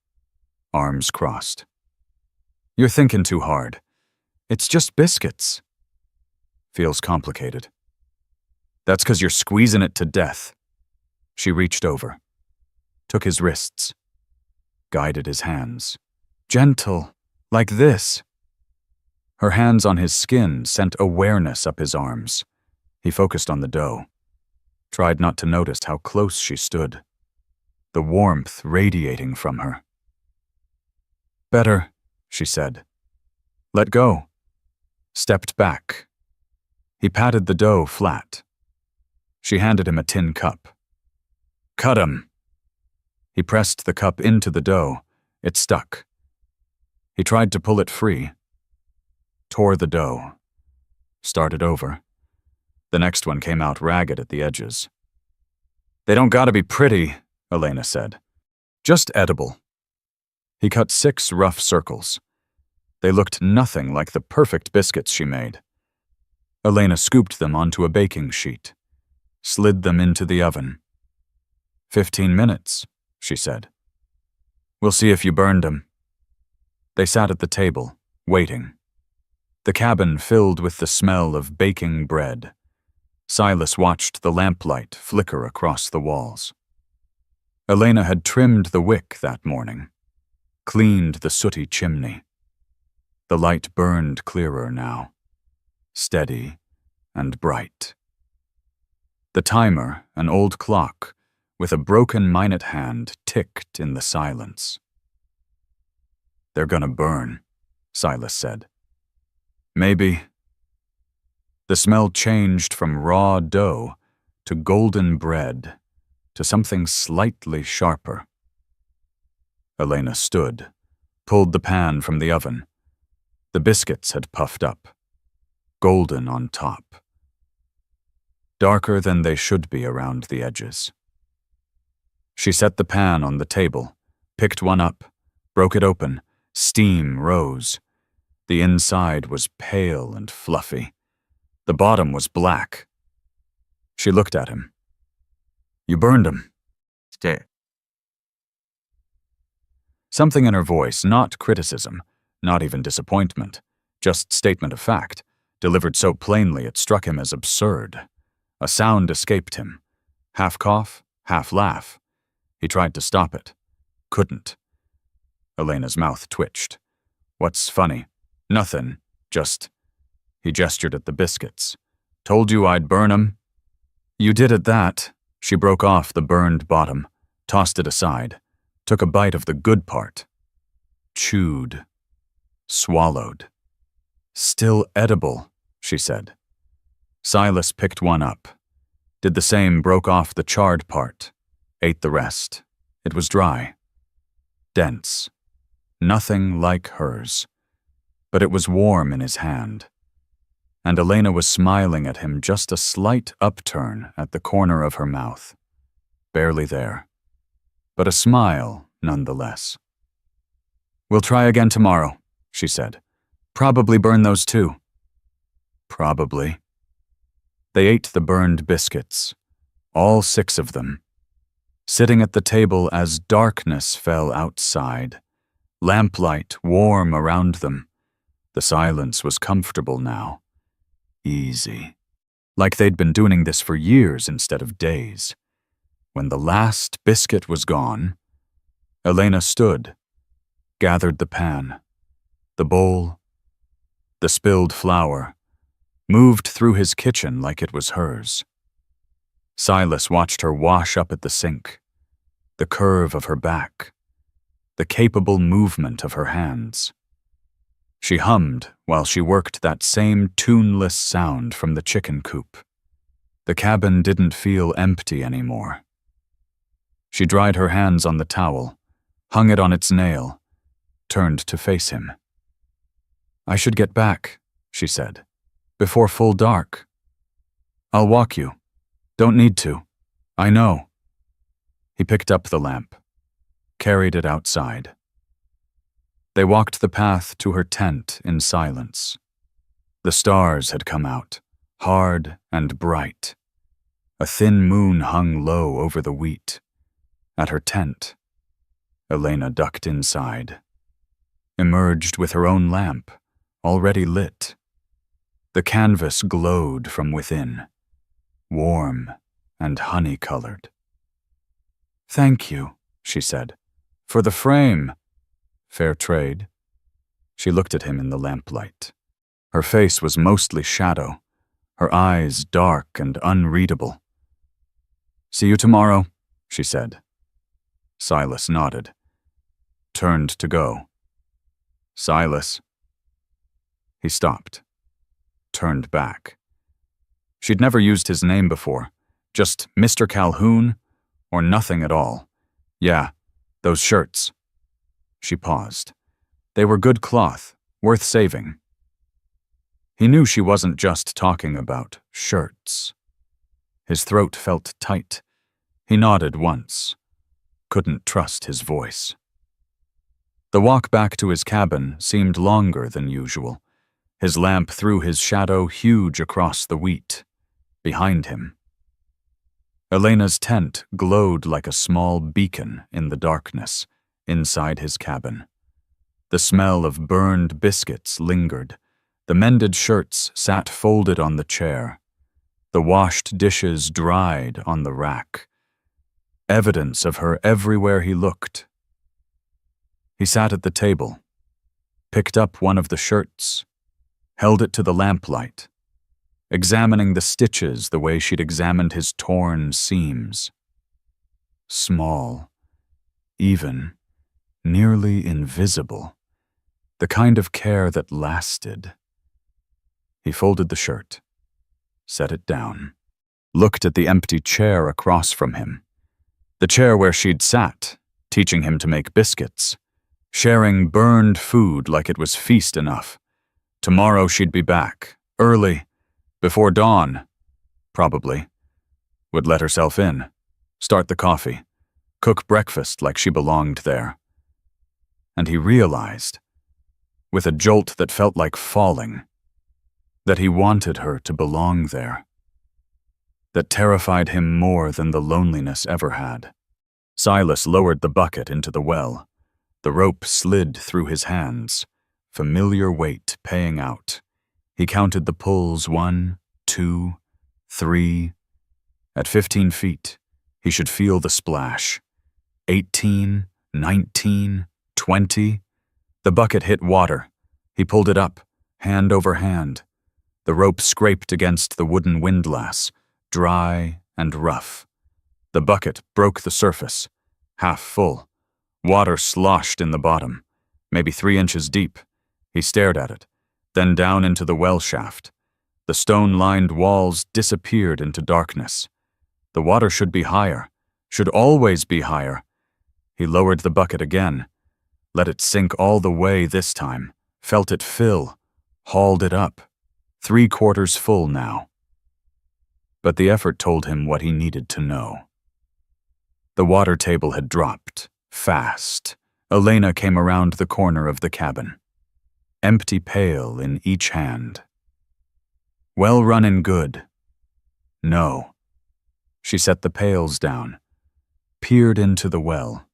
arms crossed. "You're thinking too hard. It's just biscuits." "Feels complicated." "That's 'cause you're squeezing it to death." She reached over, took his wrists, guided his hands. "Gentle, like this." Her hands on his skin sent awareness up his arms, He focused on the dough, tried not to notice how close she stood, the warmth radiating from her. "Better," she said. "Let go." Stepped back. He patted the dough flat. She handed him a tin cup. "Cut 'em." He pressed the cup into the dough. It stuck. He tried to pull it free. Tore the dough. Started over. The next one came out ragged at the edges. "They don't gotta be pretty," Elena said. "Just edible." He cut 6 rough circles. They looked nothing like the perfect biscuits she made. Elena scooped them onto a baking sheet, slid them into the oven. 15 minutes, she said. "We'll see if you burned 'em." They sat at the table, waiting. The cabin filled with the smell of baking bread. Silas watched the lamplight flicker across the walls. Elena had trimmed the wick that morning, cleaned the sooty chimney. The light burned clearer now, steady and bright. The timer, an old clock, with a broken minute hand, ticked in the silence. "They're gonna burn," Silas said. "Maybe." The smell changed from raw dough to golden bread to something slightly sharper. Elena stood, pulled the pan from the oven. The biscuits had puffed up, golden on top, darker than they should be around the edges. She set the pan on the table, picked one up, broke it open. Steam rose. The inside was pale and fluffy. The bottom was black. She looked at him. "You burned 'em." Stay. Something in her voice, not criticism, not even disappointment, just statement of fact, delivered so plainly it struck him as absurd. A sound escaped him. Half cough, half laugh. He tried to stop it. Couldn't. Elena's mouth twitched. "What's funny?" "Nothin'. Just..." He gestured at the biscuits. "Told you I'd burn 'em." "You did at that." She broke off the burned bottom, tossed it aside, took a bite of the good part. Chewed. Swallowed. "Still edible," she said. Silas picked one up. Did the same, broke off the charred part. Ate the rest. It was dry. Dense. Nothing like hers. But it was warm in his hand. And Elena was smiling at him, just a slight upturn at the corner of her mouth. Barely there. But a smile, nonetheless. "We'll try again tomorrow," she said. "Probably burn those too." Probably. They ate the burned biscuits, all 6 of them, sitting at the table as darkness fell outside, lamplight warm around them. The silence was comfortable now. Easy. Like they'd been doing this for years instead of days. When the last biscuit was gone, Elena stood, gathered the pan, the bowl, the spilled flour, moved through his kitchen like it was hers. Silas watched her wash up at the sink, the curve of her back, the capable movement of her hands. She hummed while she worked that same tuneless sound from the chicken coop. The cabin didn't feel empty anymore. She dried her hands on the towel, hung it on its nail, turned to face him. "I should get back," she said, "before full dark." "I'll walk you. Don't need to. I know." He picked up the lamp, carried it outside. They walked the path to her tent in silence. The stars had come out, hard and bright. A thin moon hung low over the wheat. At her tent, Elena ducked inside, emerged with her own lamp, already lit. The canvas glowed from within, warm and honey-colored. "Thank you," she said, "for the frame. Fair trade." She looked at him in the lamplight. Her face was mostly shadow, her eyes dark and unreadable. "See you tomorrow," she said. Silas nodded, turned to go. "Silas." He stopped, turned back. She'd never used his name before, just Mr. Calhoun or nothing at all. "Yeah, those shirts." She paused. They were good cloth, worth saving. He knew she wasn't just talking about shirts. His throat felt tight. He nodded once. Couldn't trust his voice. The walk back to his cabin seemed longer than usual. His lamp threw his shadow huge across the wheat, behind him. Elena's tent glowed like a small beacon in the darkness inside his cabin. The smell of burned biscuits lingered. The mended shirts sat folded on the chair. The washed dishes dried on the rack. Evidence of her everywhere he looked. He sat at the table, picked up one of the shirts, held it to the lamplight, examining the stitches the way she'd examined his torn seams. Small, even, nearly invisible, the kind of care that lasted. He folded the shirt, set it down, looked at the empty chair across from him, the chair where she'd sat, teaching him to make biscuits, sharing burned food like it was feast enough. Tomorrow she'd be back, early, before dawn, probably. Would let herself in, start the coffee, cook breakfast like she belonged there. And he realized, with a jolt that felt like falling, that he wanted her to belong there. That terrified him more than the loneliness ever had. Silas lowered the bucket into the well. The rope slid through his hands, familiar weight paying out. He counted the pulls 1, 2, 3. At 15 feet, he should feel the splash. 18, 19, 20. The bucket hit water. He pulled it up, hand over hand. The rope scraped against the wooden windlass, dry and rough. The bucket broke the surface, half full. Water sloshed in the bottom, maybe 3 inches deep. He stared at it, then down into the well shaft. The stone-lined walls disappeared into darkness. The water should be higher, should always be higher. He lowered the bucket again, let it sink all the way this time, felt it fill, hauled it up. 3/4 full now. But the effort told him what he needed to know. The water table had dropped, fast. Elena came around the corner of the cabin, empty pail in each hand. "Well run and good." "No." She set the pails down, peered into the well.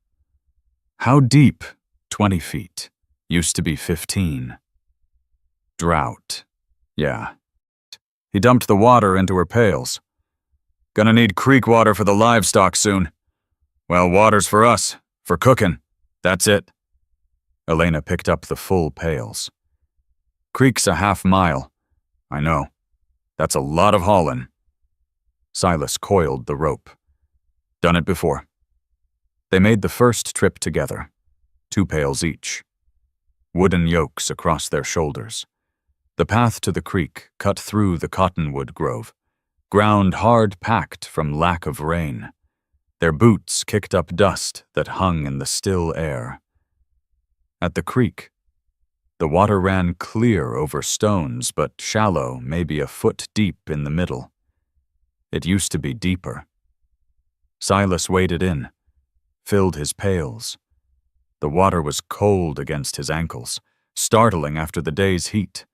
"How deep?" 20 feet. Used to be 15. Drought. Yeah. He dumped the water into her pails. "Gonna need creek water for the livestock soon." "Well, water's for us, for cooking. That's it." Elena picked up the full pails. "Creek's a half mile." "I know. That's a lot of hauling." Silas coiled the rope. "Done it before." They made the first trip together, 2 pails each. Wooden yokes across their shoulders. The path to the creek cut through the cottonwood grove, ground hard-packed from lack of rain. Their boots kicked up dust that hung in the still air. At the creek, the water ran clear over stones, but shallow, maybe a foot deep in the middle. It used to be deeper. Silas waded in, filled his pails. The water was cold against his ankles, startling after the day's heat.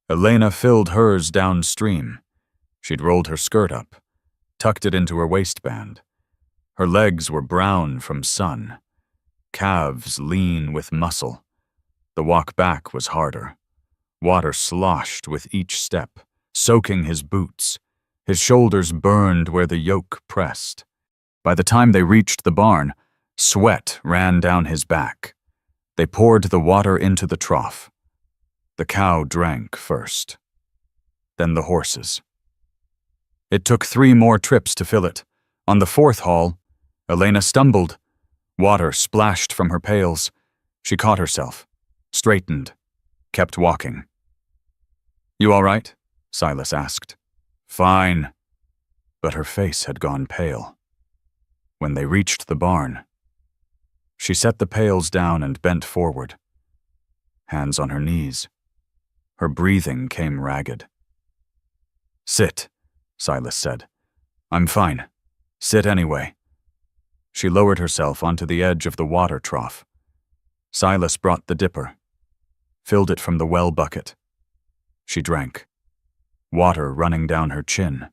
Elena filled hers downstream. She'd rolled her skirt up, tucked it into her waistband. Her legs were brown from sun, calves lean with muscle. The walk back was harder. Water sloshed with each step, soaking his boots. His shoulders burned where the yoke pressed. By the time they reached the barn, sweat ran down his back. They poured the water into the trough. The cow drank first. Then the horses. It took 3 more trips to fill it. On the 4th haul, Elena stumbled. Water splashed from her pails. She caught herself, straightened, kept walking. "You all right?" Silas asked. "Fine." But her face had gone pale. When they reached the barn, she set the pails down and bent forward, hands on her knees. Her breathing came ragged. "Sit," Silas said. "I'm fine. Sit anyway." She lowered herself onto the edge of the water trough. Silas brought the dipper, filled it from the well bucket. She drank, water running down her chin.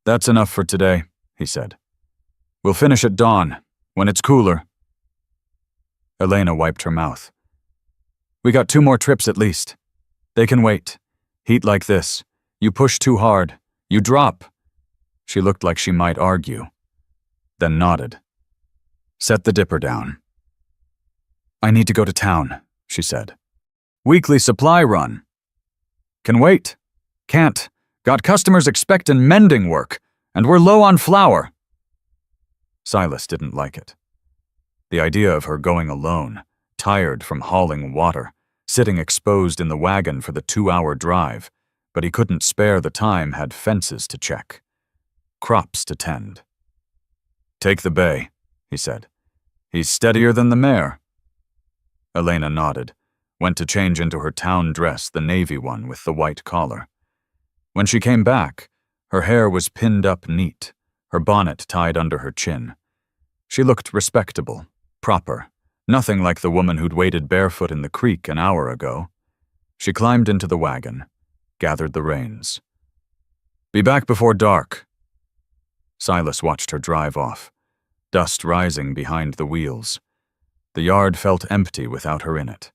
"That's enough for today," he said. "We'll finish at dawn, when it's cooler." Elena wiped her mouth. "We got 2 more trips at least. They can wait. Heat like this. You push too hard. You drop." She looked like she might argue, then nodded. "Set the dipper down." "I need to go to town," she said. "Weekly supply run." "Can wait." "Can't. Got customers expectin' mending work, and we're low on flour." Silas didn't like it. The idea of her going alone, tired from hauling water, sitting exposed in the wagon for the 2-hour drive, but he couldn't spare the time, had fences to check, crops to tend. "Take the bay," he said. "He's steadier than the mare." Elena nodded, went to change into her town dress, the navy one with the white collar. When she came back, her hair was pinned up neat, her bonnet tied under her chin. She looked respectable, proper, nothing like the woman who'd waded barefoot in the creek an hour ago. She climbed into the wagon, gathered the reins. "Be back before dark." Silas watched her drive off, dust rising behind the wheels. The yard felt empty without her in it.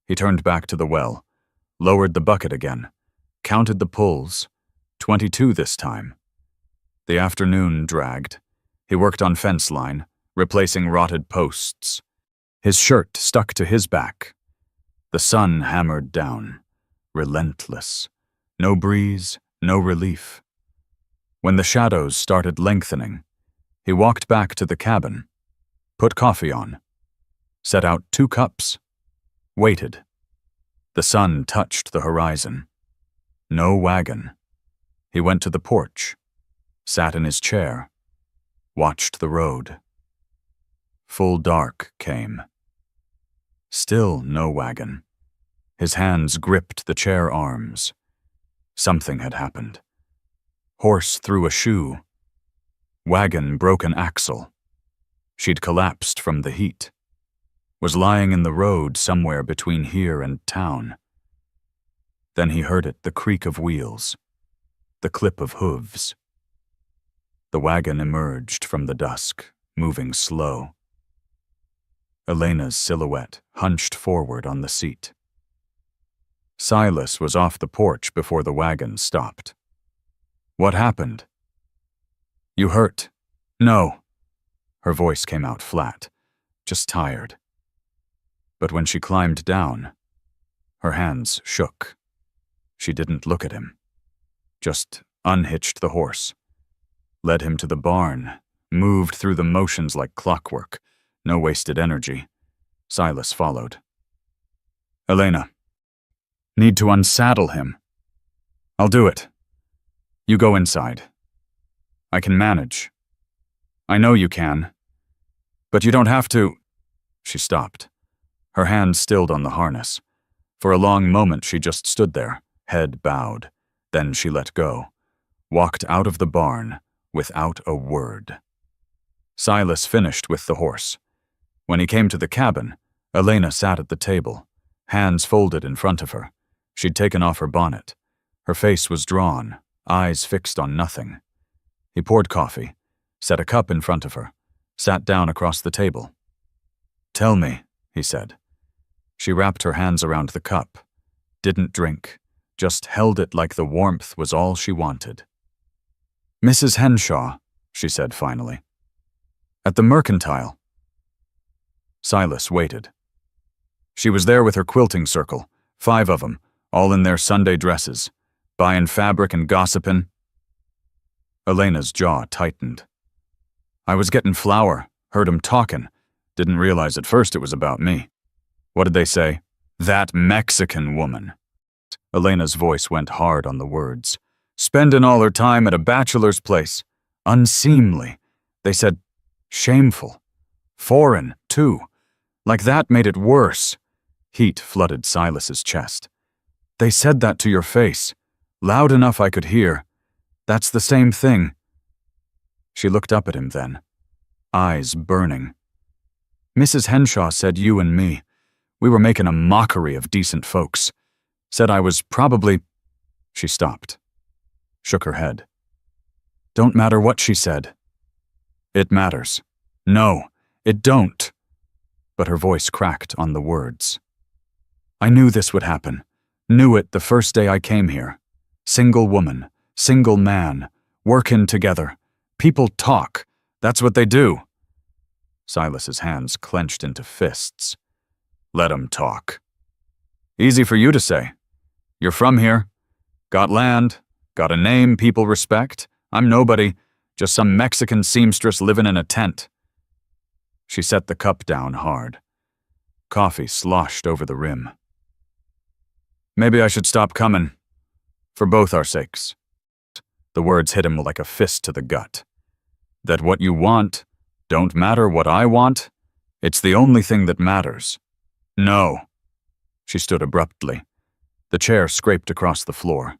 He turned back to the well, lowered the bucket again, counted the pulls, 22 this time. The afternoon dragged. He worked on fence line, replacing rotted posts. His shirt stuck to his back. The sun hammered down, relentless. No breeze, no relief. When the shadows started lengthening, he walked back to the cabin, put coffee on, set out 2 cups, waited. The sun touched the horizon. No wagon. He went to the porch, sat in his chair, watched the road. Full dark came. Still no wagon. His hands gripped the chair arms. Something had happened. Horse threw a shoe. Wagon broke an axle. She'd collapsed from the heat. Was lying in the road somewhere between here and town. Then he heard it, the creak of wheels, the clip of hooves. The wagon emerged from the dusk, moving slow. Elena's silhouette hunched forward on the seat. Silas was off the porch before the wagon stopped. "What happened?" "You hurt?" "No." Her voice came out flat, just tired. But when she climbed down, her hands shook. She didn't look at him, just unhitched the horse, led him to the barn, moved through the motions like clockwork, no wasted energy. Silas followed. "Elena, need to unsaddle him." "I'll do it. You go inside. I can manage." "I know you can. But you don't have to." She stopped, her hands stilled on the harness. For a long moment she just stood there, head bowed. Then she let go, walked out of the barn without a word. Silas finished with the horse. When he came to the cabin, Elena sat at the table, hands folded in front of her. She'd taken off her bonnet. Her face was drawn, eyes fixed on nothing. He poured coffee, set a cup in front of her, sat down across the table. "Tell me," he said. She wrapped her hands around the cup, didn't drink, just held it like the warmth was all she wanted. "Mrs. Henshaw," she said finally. "At the Mercantile." Silas waited. She was there with her quilting circle, 5 of them, all in their Sunday dresses, buyin' fabric and gossipin'. Elena's jaw tightened. I was getting flour, heard 'em talking. Didn't realize at first it was about me. What did they say? That Mexican woman. Elena's voice went hard on the words. Spending all her time at a bachelor's place. Unseemly. They said shameful. Foreign, too. Like that made it worse. Heat flooded Silas's chest. They said that to your face. Loud enough I could hear. That's the same thing. She looked up at him then, eyes burning. Mrs. Henshaw said you and me. We were making a mockery of decent folks. Said I was probably... She stopped, shook her head. Don't matter what she said. It matters. No, it don't. But her voice cracked on the words. I knew this would happen. Knew it the first day I came here. Single woman, single man, working together. People talk. That's what they do. Silas's hands clenched into fists. Let 'em talk. Easy for you to say. You're from here. Got land. Got a name people respect. I'm nobody. Just some Mexican seamstress living in a tent. She set the cup down hard. Coffee sloshed over the rim. Maybe I should stop coming. For both our sakes. The words hit him like a fist to the gut. That what you want don't matter what I want. It's the only thing that matters. No. She stood abruptly. The chair scraped across the floor.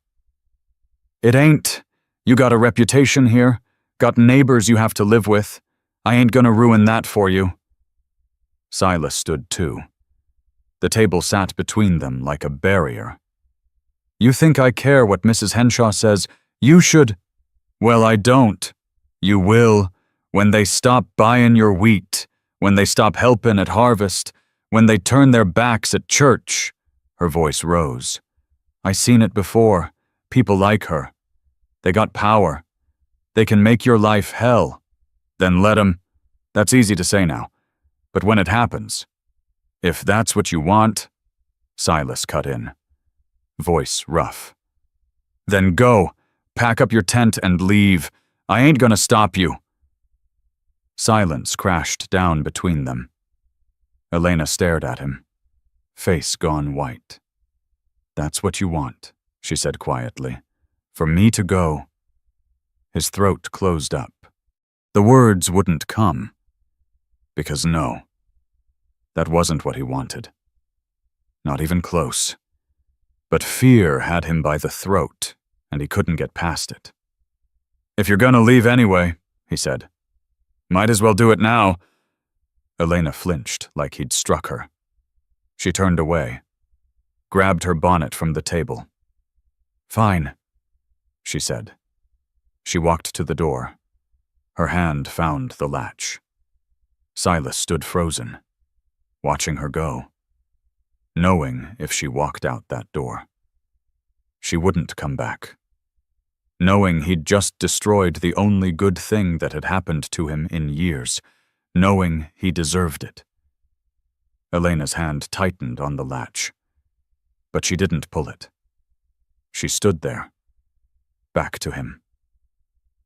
It ain't. You got a reputation here. Got neighbors you have to live with. I ain't gonna ruin that for you. Silas stood too. The table sat between them like a barrier. You think I care what Mrs. Henshaw says? You should. Well, I don't. You will. When they stop buying your wheat. When they stop helping at harvest. When they turn their backs at church. Her voice rose. I seen it before. People like her. They got power. They can make your life hell. Then let 'em. That's easy to say now. But when it happens, if that's what you want, Silas cut in. Voice rough. Then go. Pack up your tent and leave. I ain't gonna stop you. Silence crashed down between them. Elena stared at him, face gone white. That's what you want, she said quietly. For me to go. His throat closed up. The words wouldn't come. Because no, that wasn't what he wanted. Not even close. But fear had him by the throat, and he couldn't get past it. If you're gonna leave anyway, he said. Might as well do it now. Elena flinched like he'd struck her. She turned away, grabbed her bonnet from the table. Fine, she said. She walked to the door. Her hand found the latch. Silas stood frozen, watching her go, knowing if she walked out that door, she wouldn't come back, knowing he'd just destroyed the only good thing that had happened to him in years, knowing he deserved it. Elena's hand tightened on the latch, but she didn't pull it. She stood there, back to him,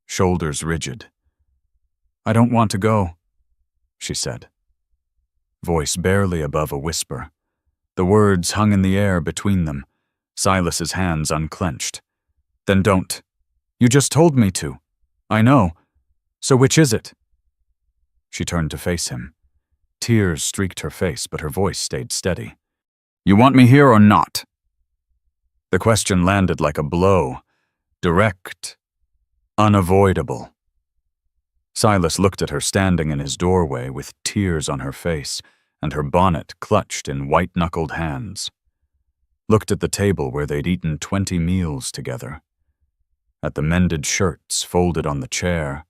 shoulders rigid. I don't want to go, she said, voice barely above a whisper. The words hung in the air between them, Silas's hands unclenched. Then don't. You just told me to. I know. So which is it? She turned to face him. Tears streaked her face, but her voice stayed steady. You want me here or not? The question landed like a blow, direct, unavoidable. Silas looked at her standing in his doorway with tears on her face and her bonnet clutched in white-knuckled hands. Looked at the table where they'd eaten 20 meals together. At the mended shirts folded on the chair.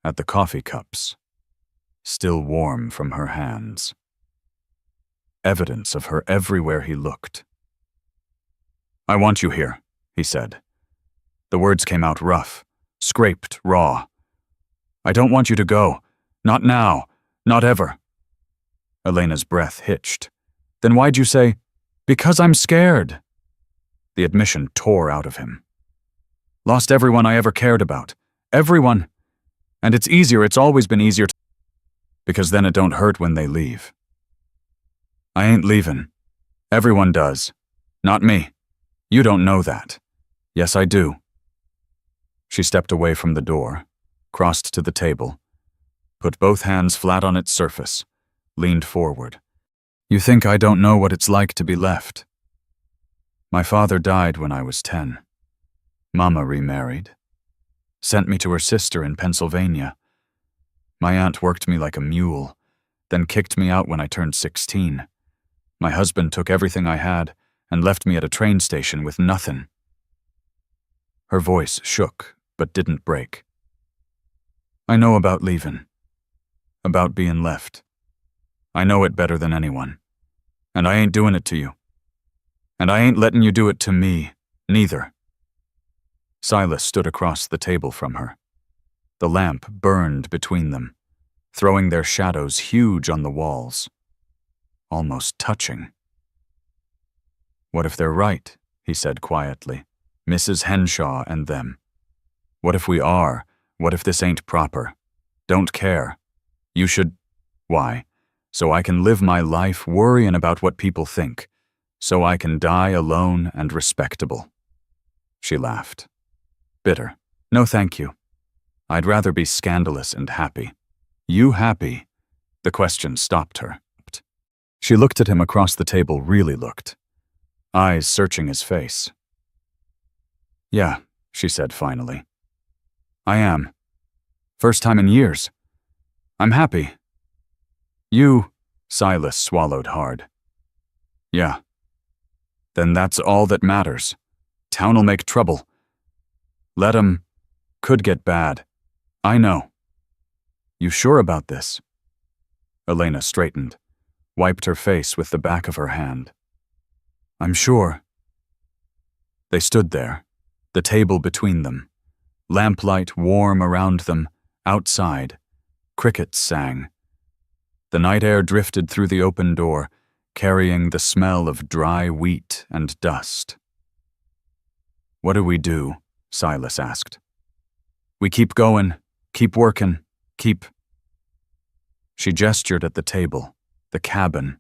At the coffee cups, still warm from her hands. Evidence of her everywhere he looked. I want you here, he said. The words came out rough, scraped raw. I don't want you to go. Not now. Not ever. Elena's breath hitched. Then why'd you say, because I'm scared? The admission tore out of him. Lost everyone I ever cared about. Everyone. And it's always been easier because then it don't hurt when they leave. I ain't leaving. Everyone does. Not me. You don't know that. Yes, I do. She stepped away from the door, crossed to the table, put both hands flat on its surface, leaned forward. You think I don't know what it's like to be left? My father died when I was 10. Mama remarried. Sent me to her sister in Pennsylvania. My aunt worked me like a mule, then kicked me out when I turned 16. My husband took everything I had and left me at a train station with nothing. Her voice shook, but didn't break. I know about leaving. About being left. I know it better than anyone. And I ain't doing it to you. And I ain't letting you do it to me, neither. Silas stood across the table from her. The lamp burned between them, throwing their shadows huge on the walls, almost touching. What if they're right, he said quietly, Mrs. Henshaw and them. What if we are? What if this ain't proper? Don't care. You should… Why? So I can live my life worrying about what people think, so I can die alone and respectable. She laughed. Bitter. No, thank you. I'd rather be scandalous and happy. You happy? The question stopped her. She looked at him across the table, really looked, eyes searching his face. Yeah, she said finally. I am. First time in years. I'm happy. You… Silas swallowed hard. Yeah. Then that's all that matters. Town'll make trouble. Let 'em… Could get bad. I know. You sure about this? Elena straightened, wiped her face with the back of her hand. I'm sure. They stood there, the table between them, lamplight warm around them, outside. Crickets sang. The night air drifted through the open door, carrying the smell of dry wheat and dust. What do we do? Silas asked. We keep going, keep working, keep… She gestured at the table, the cabin,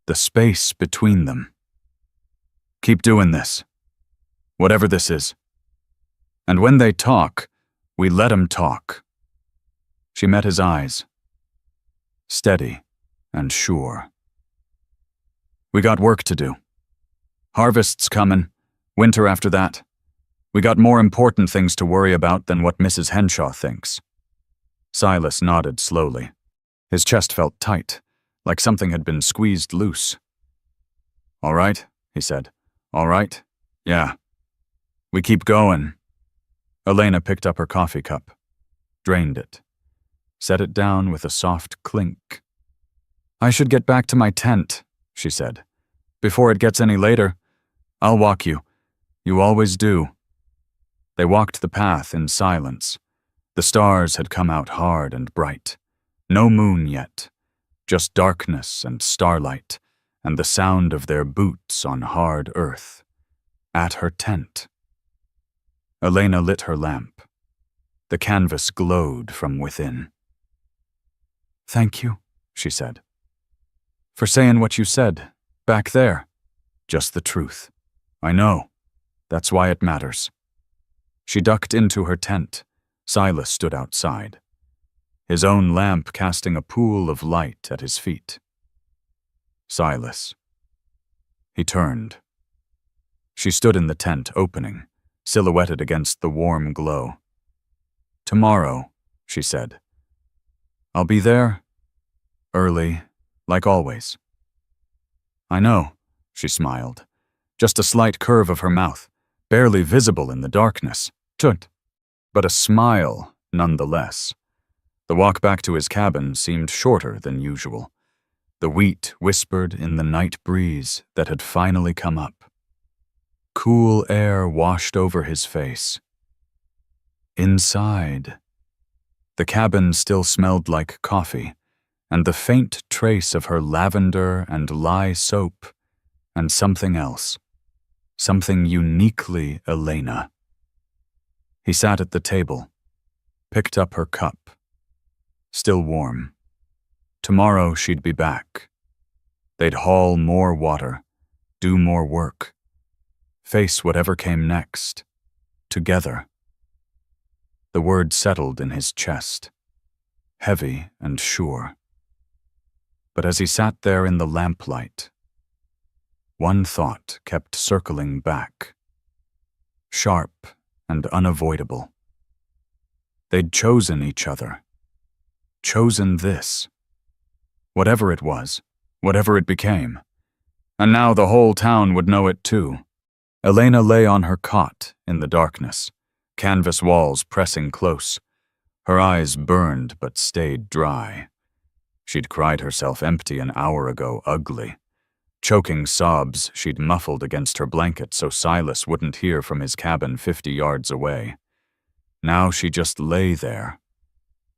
the space between them. Keep doing this, whatever this is. And when they talk, we let 'em talk. She met his eyes, steady and sure. We got work to do. Harvest's coming, winter after that. We got more important things to worry about than what Mrs. Henshaw thinks. Silas nodded slowly. His chest felt tight, like something had been squeezed loose. All right, he said. All right? Yeah. We keep going. Elena picked up her coffee cup, drained it, set it down with a soft clink. I should get back to my tent, she said. Before it gets any later, I'll walk you. You always do. They walked the path in silence. The stars had come out hard and bright. No moon yet, just darkness and starlight, and the sound of their boots on hard earth. At her tent. Elena lit her lamp. The canvas glowed from within. Thank you, she said. For saying what you said, back there. Just the truth. I know. That's why it matters. She ducked into her tent. Silas stood outside, his own lamp casting a pool of light at his feet. Silas. He turned. She stood in the tent opening, silhouetted against the warm glow. Tomorrow, she said. I'll be there, early, like always. I know, she smiled, just a slight curve of her mouth, barely visible in the darkness. Tut. But a smile, nonetheless. The walk back to his cabin seemed shorter than usual. The wheat whispered in the night breeze that had finally come up. Cool air washed over his face. Inside, the cabin still smelled like coffee, and the faint trace of her lavender and lye soap, and something else, something uniquely Elena. He sat at the table, picked up her cup. Still warm. Tomorrow she'd be back. They'd haul more water, do more work, face whatever came next, together. The word settled in his chest, heavy and sure. But as he sat there in the lamplight, one thought kept circling back, sharp and unavoidable. They'd chosen each other, chosen this, whatever it was, whatever it became. And now the whole town would know it too. Elena lay on her cot in the darkness, canvas walls pressing close. Her eyes burned but stayed dry. She'd cried herself empty an hour ago, ugly. Choking sobs she'd muffled against her blanket so Silas wouldn't hear from his cabin 50 yards away. Now she just lay there,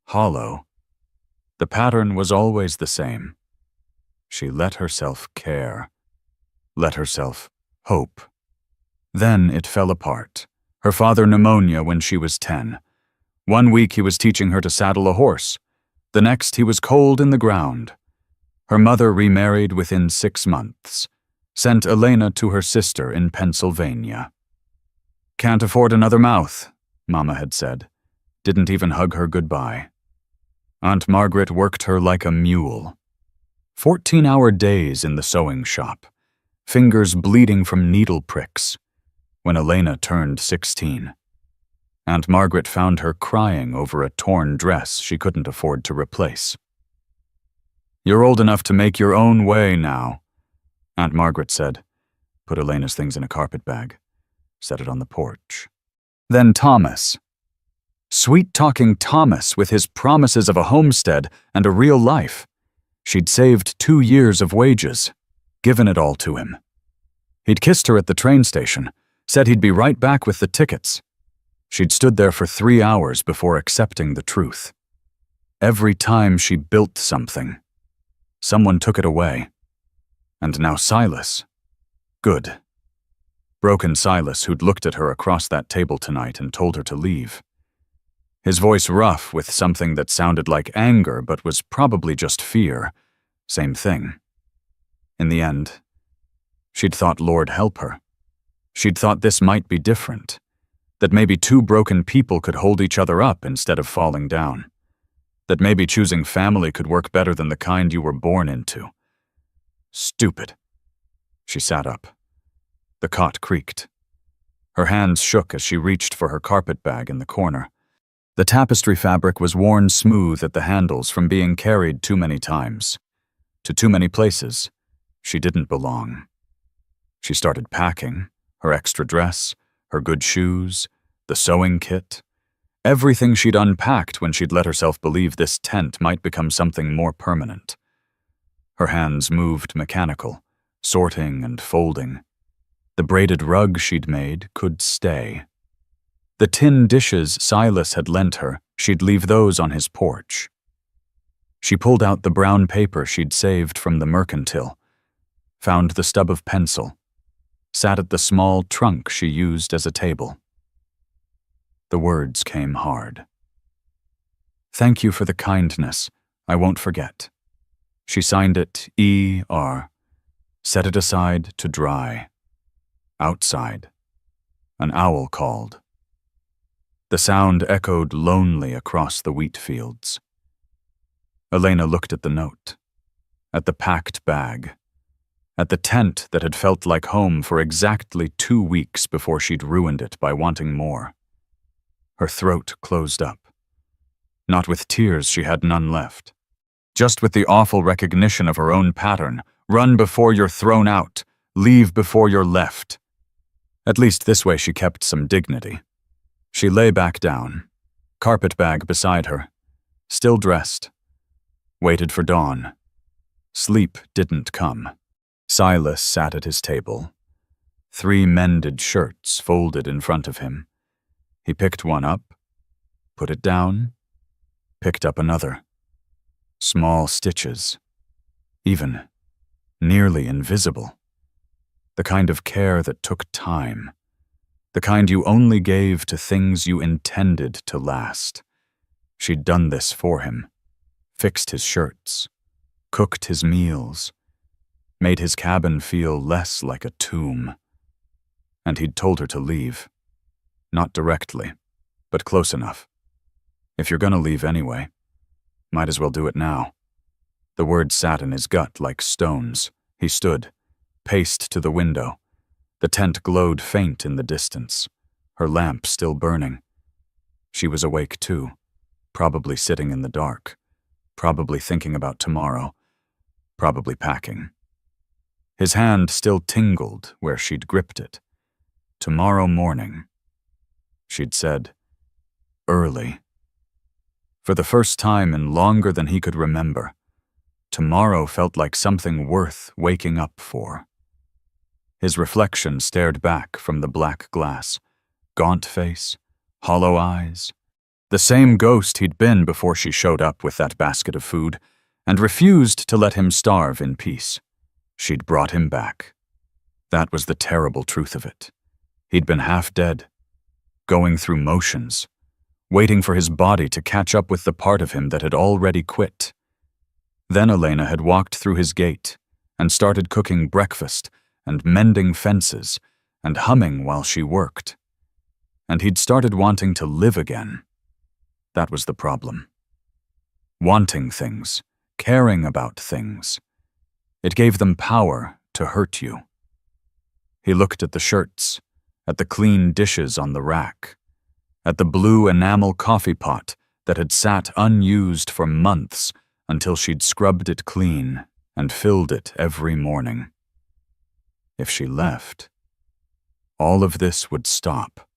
hollow. The pattern was always the same. She let herself care, let herself hope. Then it fell apart. Her father pneumonia when she was 10. 1 week he was teaching her to saddle a horse. The next he was cold in the ground. Her mother remarried within 6 months, sent Elena to her sister in Pennsylvania. Can't afford another mouth, Mama had said. Didn't even hug her goodbye. Aunt Margaret worked her like a mule. 14-hour days in the sewing shop, fingers bleeding from needle pricks. When Elena turned 16, Aunt Margaret found her crying over a torn dress she couldn't afford to replace. "You're old enough to make your own way now," Aunt Margaret said. Put Elena's things in a carpet bag, set it on the porch. Then Thomas. Sweet-talking Thomas with his promises of a homestead and a real life. She'd saved 2 years of wages, given it all to him. He'd kissed her at the train station, said he'd be right back with the tickets. She'd stood there for 3 hours before accepting the truth. Every time she built something, someone took it away. And now Silas. Good. Broken Silas, who'd looked at her across that table tonight and told her to leave. His voice rough with something that sounded like anger but was probably just fear. Same thing. In the end, she'd thought Lord help her. She'd thought this might be different, that maybe 2 broken people could hold each other up instead of falling down, that maybe choosing family could work better than the kind you were born into. Stupid. She sat up. The cot creaked. Her hands shook as she reached for her carpet bag in the corner. The tapestry fabric was worn smooth at the handles from being carried too many times. To too many places. She didn't belong. She started packing, her extra dress, her good shoes, the sewing kit, everything she'd unpacked when she'd let herself believe this tent might become something more permanent. Her hands moved mechanical, sorting and folding. The braided rug she'd made could stay. The tin dishes Silas had lent her, she'd leave those on his porch. She pulled out the brown paper she'd saved from the mercantile, found the stub of pencil, sat at the small trunk she used as a table. The words came hard. "Thank you for the kindness. I won't forget." She signed it E.R., set it aside to dry. Outside, an owl called. The sound echoed lonely across the wheat fields. Elena looked at the note, at the packed bag, at the tent that had felt like home for exactly 2 weeks before she'd ruined it by wanting more. Her throat closed up. Not with tears, she had none left. Just with the awful recognition of her own pattern. Run before you're thrown out. Leave before you're left. At least this way she kept some dignity. She lay back down, carpet bag beside her, still dressed. Waited for dawn. Sleep didn't come. Silas sat at his table. 3 mended shirts folded in front of him. He picked one up, put it down, picked up another. Small stitches. Even, nearly invisible. The kind of care that took time. The kind you only gave to things you intended to last. She'd done this for him, fixed his shirts, cooked his meals, made his cabin feel less like a tomb. And he'd told her to leave. Not directly, but close enough. If you're gonna leave anyway, might as well do it now. The words sat in his gut like stones. He stood, paced to the window. The tent glowed faint in the distance, her lamp still burning. She was awake too, probably sitting in the dark, probably thinking about tomorrow, probably packing. His hand still tingled where she'd gripped it. Tomorrow morning. She'd said, early. For the first time in longer than he could remember, tomorrow felt like something worth waking up for. His reflection stared back from the black glass, gaunt face, hollow eyes, the same ghost he'd been before she showed up with that basket of food, and refused to let him starve in peace. She'd brought him back. That was the terrible truth of it. He'd been half dead, going through motions, waiting for his body to catch up with the part of him that had already quit. Then Elena had walked through his gate and started cooking breakfast and mending fences and humming while she worked. And he'd started wanting to live again. That was the problem. Wanting things, caring about things. It gave them power to hurt you. He looked at the shirts, at the clean dishes on the rack, at the blue enamel coffee pot that had sat unused for months until she'd scrubbed it clean and filled it every morning. If she left, all of this would stop.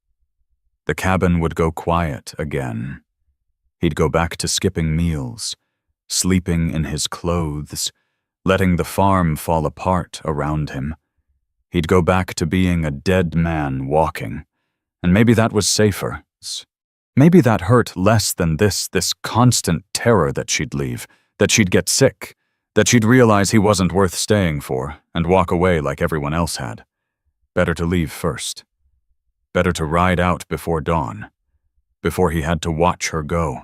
The cabin would go quiet again. He'd go back to skipping meals, sleeping in his clothes, letting the farm fall apart around him. He'd go back to being a dead man walking, and maybe that was safer. Maybe that hurt less than this constant terror that she'd leave, that she'd get sick, that she'd realize he wasn't worth staying for and walk away like everyone else had. Better to leave first. Better to ride out before dawn, before he had to watch her go,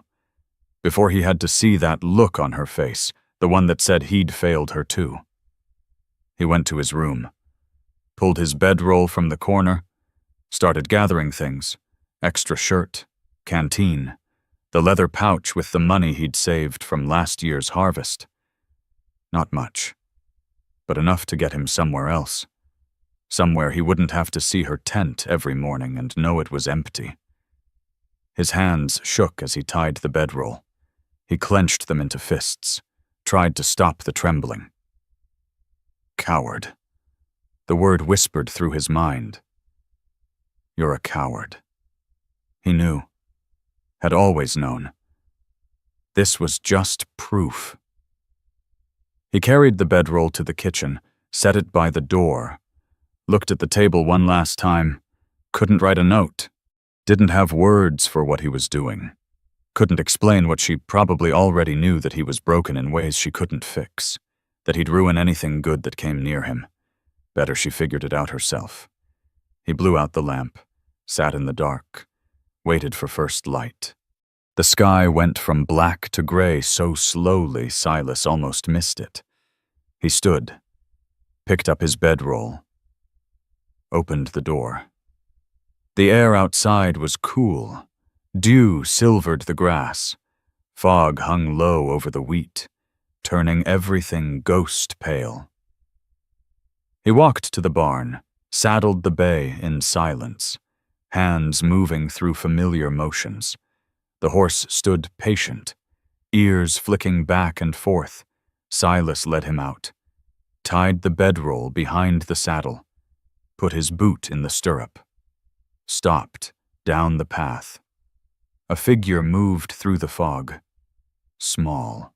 before he had to see that look on her face, the one that said he'd failed her too. He went to his room, pulled his bedroll from the corner, started gathering things, extra shirt, canteen, the leather pouch with the money he'd saved from last year's harvest. Not much, but enough to get him somewhere else. Somewhere he wouldn't have to see her tent every morning and know it was empty. His hands shook as he tied the bedroll. He clenched them into fists, tried to stop the trembling. Coward. The word whispered through his mind. You're a coward. He knew. Had always known. This was just proof. He carried the bedroll to the kitchen, set it by the door, looked at the table one last time, couldn't write a note, didn't have words for what he was doing, couldn't explain what she probably already knew, that he was broken in ways she couldn't fix, that he'd ruin anything good that came near him. Better she figured it out herself. He blew out the lamp, sat in the dark, waited for first light. The sky went from black to gray so slowly Silas almost missed it. He stood, picked up his bedroll, opened the door. The air outside was cool. Dew silvered the grass. Fog hung low over the wheat, turning everything ghost pale. He walked to the barn, saddled the bay in silence, hands moving through familiar motions. The horse stood patient, ears flicking back and forth. Silas led him out, tied the bedroll behind the saddle, put his boot in the stirrup, stopped down the path. A figure moved through the fog, small,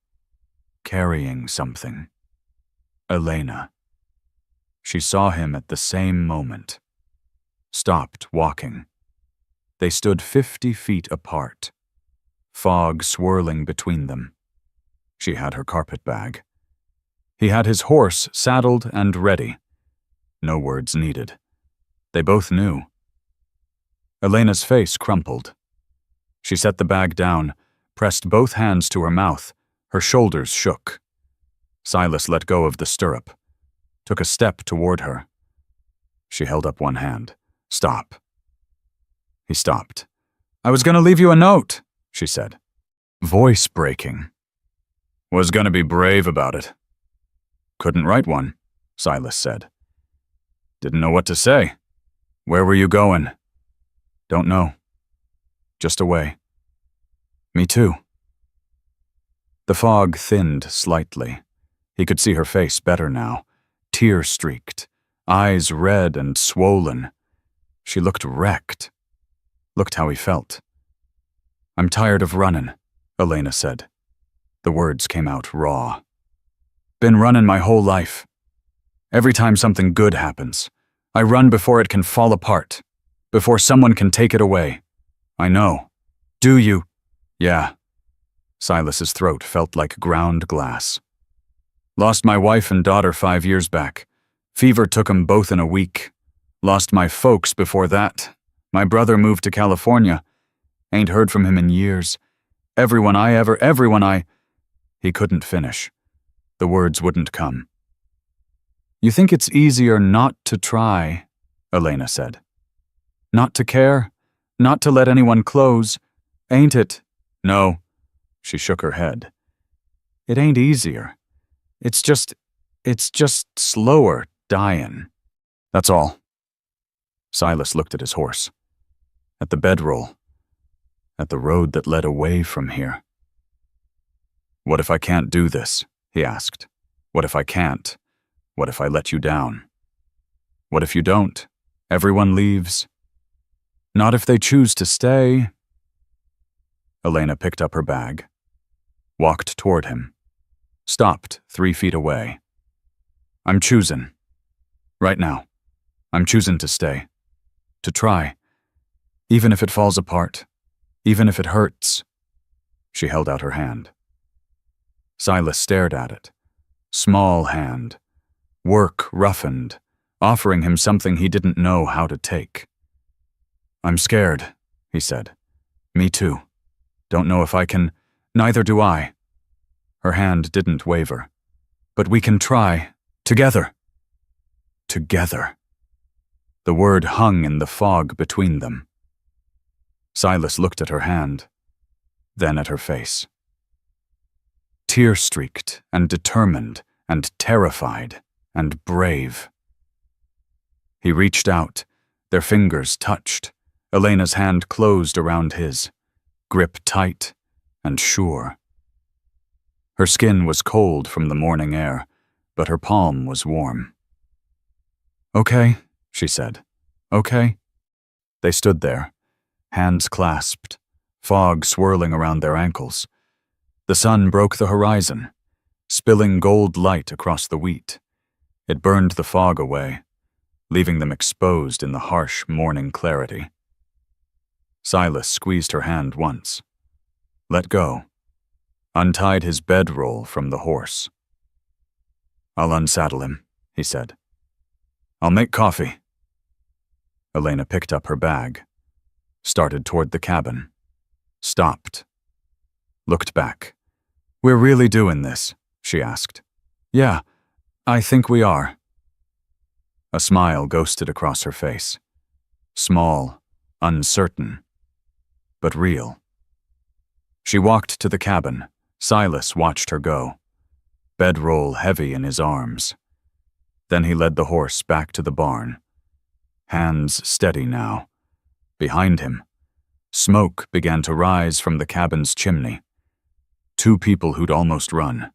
carrying something. Elena. She saw him at the same moment, stopped walking. They stood 50 feet apart, fog swirling between them. She had her carpet bag. He had his horse saddled and ready. No words needed. They both knew. Elena's face crumpled. She set the bag down, pressed both hands to her mouth. Her shoulders shook. Silas let go of the stirrup, took a step toward her. She held up one hand. "Stop." He stopped. "I was going to leave you a note," she said, voice breaking. "Was going to be brave about it." "Couldn't write one," Silas said. "Didn't know what to say." "Where were you going?" "Don't know. Just away." "Me too." The fog thinned slightly. He could see her face better now, tear-streaked, eyes red and swollen. She looked wrecked. Looked how he felt. "I'm tired of running," Elena said. The words came out raw. "Been running my whole life. Every time something good happens, I run before it can fall apart, before someone can take it away. I know. Do you?" "Yeah." Silas's throat felt like ground glass. "Lost my wife and daughter 5 years back. Fever took 'em both in a week. Lost my folks before that. My brother moved to California. Ain't heard from him in years. Everyone I... He couldn't finish. The words wouldn't come. "You think it's easier not to try," Elena said. "Not to care? Not to let anyone close? Ain't it?" "No." She shook her head. "It ain't easier. It's just slower dying. That's all." Silas looked at his horse, at the bedroll, at the road that led away from here. "What if I can't do this?" he asked. "What if I can't? What if I let you down? What if you don't? Everyone leaves?" "Not if they choose to stay." Elena picked up her bag, walked toward him, stopped 3 feet away. "I'm choosing. Right now. I'm choosing to stay. To try. Even if it falls apart. Even if it hurts." She held out her hand. Silas stared at it. Small hand. Work roughened, offering him something he didn't know how to take. "I'm scared," he said. "Me too. Don't know if I can..." "Neither do I." Her hand didn't waver. "But we can try. Together." Together. The word hung in the fog between them. Silas looked at her hand, then at her face. Tear-streaked and determined and terrified and brave. He reached out. Their fingers touched. Elena's hand closed around his, grip tight and sure. Her skin was cold from the morning air, but her palm was warm. "Okay," she said. "Okay." They stood there, hands clasped, fog swirling around their ankles. The sun broke the horizon, spilling gold light across the wheat. It burned the fog away, leaving them exposed in the harsh morning clarity. Silas squeezed her hand once, let go, untied his bedroll from the horse. "I'll unsaddle him," he said. "I'll make coffee." Elena picked up her bag, started toward the cabin, stopped, looked back. "We're really doing this?" she asked. "Yeah, I think we are." A smile ghosted across her face. Small, uncertain, but real. She walked to the cabin. Silas watched her go, bedroll heavy in his arms. Then he led the horse back to the barn. Hands steady now. Behind him, smoke began to rise from the cabin's chimney. 2 people who'd almost run.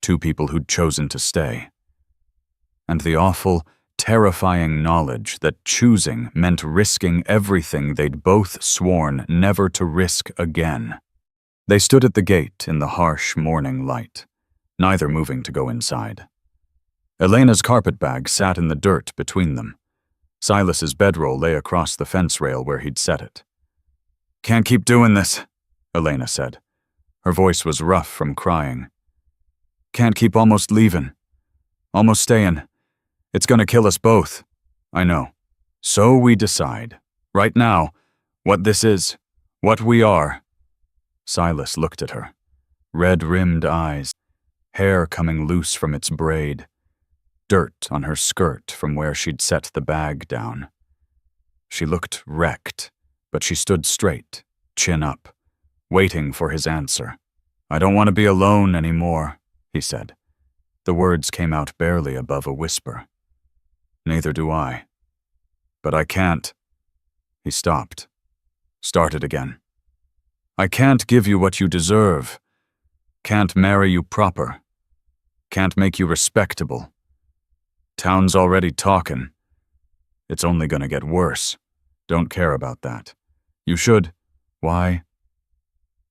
2 people who'd chosen to stay. And the awful, terrifying knowledge that choosing meant risking everything they'd both sworn never to risk again. They stood at the gate in the harsh morning light, neither moving to go inside. Elena's carpet bag sat in the dirt between them. Silas's bedroll lay across the fence rail where he'd set it. "Can't keep doing this," Elena said. Her voice was rough from crying. "Can't keep almost leaving. Almost staying. It's gonna kill us both. I know. So we decide, right now, what this is, what we are. Silas looked at her. Red-rimmed eyes, hair coming loose from its braid, dirt on her skirt from where she'd set the bag down. She looked wrecked, but she stood straight, chin up, waiting for his answer. "I don't want to be alone anymore," he said. The words came out barely above a whisper. "Neither do I. But I can't." He stopped, started again. "I can't give you what you deserve. Can't marry you proper. Can't make you respectable. Town's already talking. It's only gonna get worse. Don't care about that. You should." "Why?"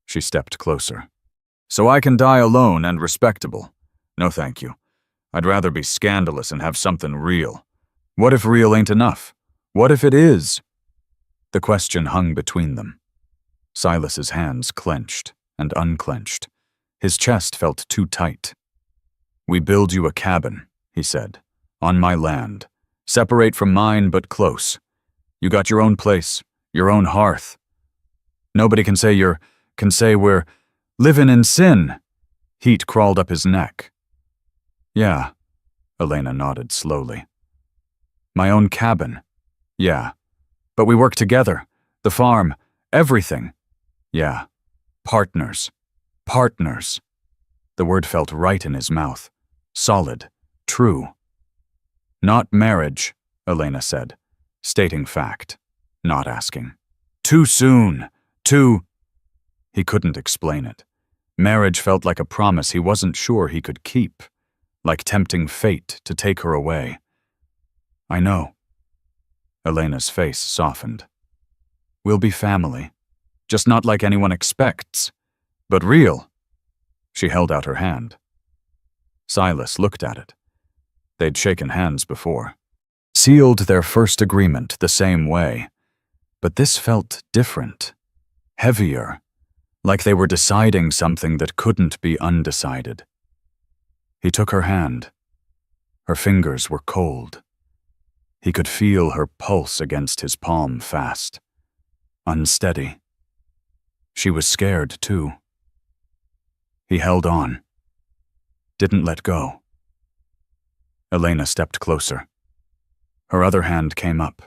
She stepped closer. "So I can die alone and respectable. No thank you. I'd rather be scandalous and have something real. What if real ain't enough? What if it is?" The question hung between them. Silas's hands clenched and unclenched. His chest felt too tight. "We build you a cabin," he said, "on my land. Separate from mine, but close. You got your own place, your own hearth. Nobody can say we're living in sin." Heat crawled up his neck. "Yeah," Elena nodded slowly. "My own cabin. Yeah. But we work together. The farm, everything. Yeah. Partners. Partners." The word felt right in his mouth. Solid. True. "Not marriage," Elena said, stating fact, not asking. "Too soon. Too—" He couldn't explain it. Marriage felt like a promise he wasn't sure he could keep, like tempting fate to take her away. "I know." Elena's face softened. "We'll be family. Just not like anyone expects. But real." She held out her hand. Silas looked at it. They'd shaken hands before. Sealed their first agreement the same way. But this felt different. Heavier. Like they were deciding something that couldn't be undecided. He took her hand. Her fingers were cold. He could feel her pulse against his palm fast. Unsteady. She was scared, too. He held on. Didn't let go. Elena stepped closer. Her other hand came up.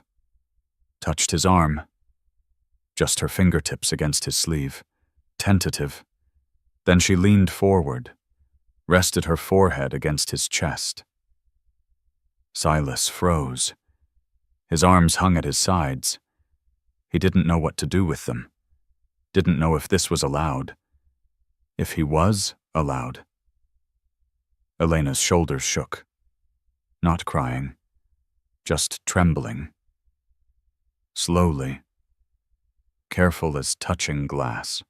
Touched his arm. Just her fingertips against his sleeve. Tentative. Then she leaned forward, rested her forehead against his chest. Silas froze. His arms hung at his sides. He didn't know what to do with them. Didn't know if this was allowed. If he was allowed. Elena's shoulders shook. Not crying. Just trembling. Slowly. Careful as touching glass.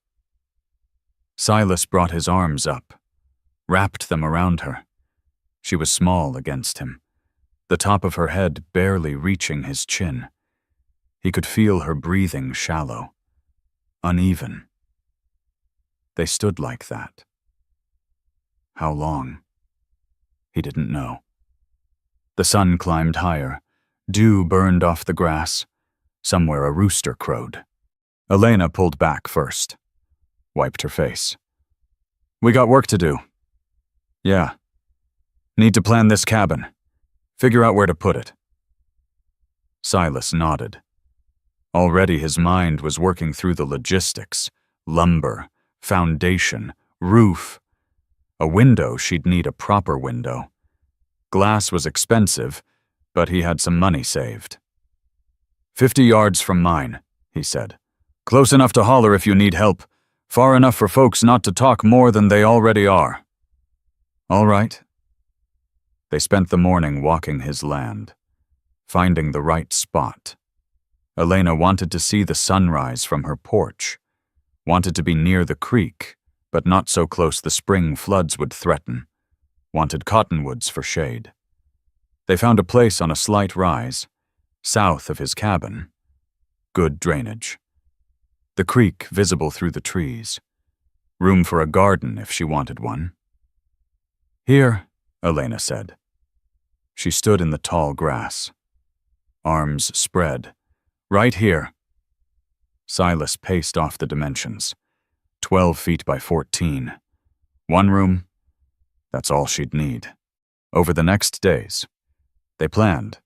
Silas brought his arms up, wrapped them around her. She was small against him, the top of her head barely reaching his chin. He could feel her breathing shallow, uneven. They stood like that. How long? He didn't know. The sun climbed higher. Dew burned off the grass. Somewhere a rooster crowed. Elena pulled back first. Wiped her face. "We got work to do." "Yeah. Need to plan this cabin. Figure out where to put it." Silas nodded. Already his mind was working through the logistics. Lumber, foundation, roof. A window, she'd need a proper window. Glass was expensive, but he had some money saved. 50 yards from mine," he said. "Close enough to holler if you need help. Far enough for folks not to talk more than they already are." "All right." They spent the morning walking his land, finding the right spot. Elena wanted to see the sunrise from her porch, wanted to be near the creek, but not so close the spring floods would threaten, wanted cottonwoods for shade. They found a place on a slight rise, south of his cabin. Good drainage. The creek visible through the trees. Room for a garden if she wanted one. "Here," Elena said. She stood in the tall grass. Arms spread. "Right here." Silas paced off the dimensions. 12 feet by 14. One room, that's all she'd need. Over the next days, they planned.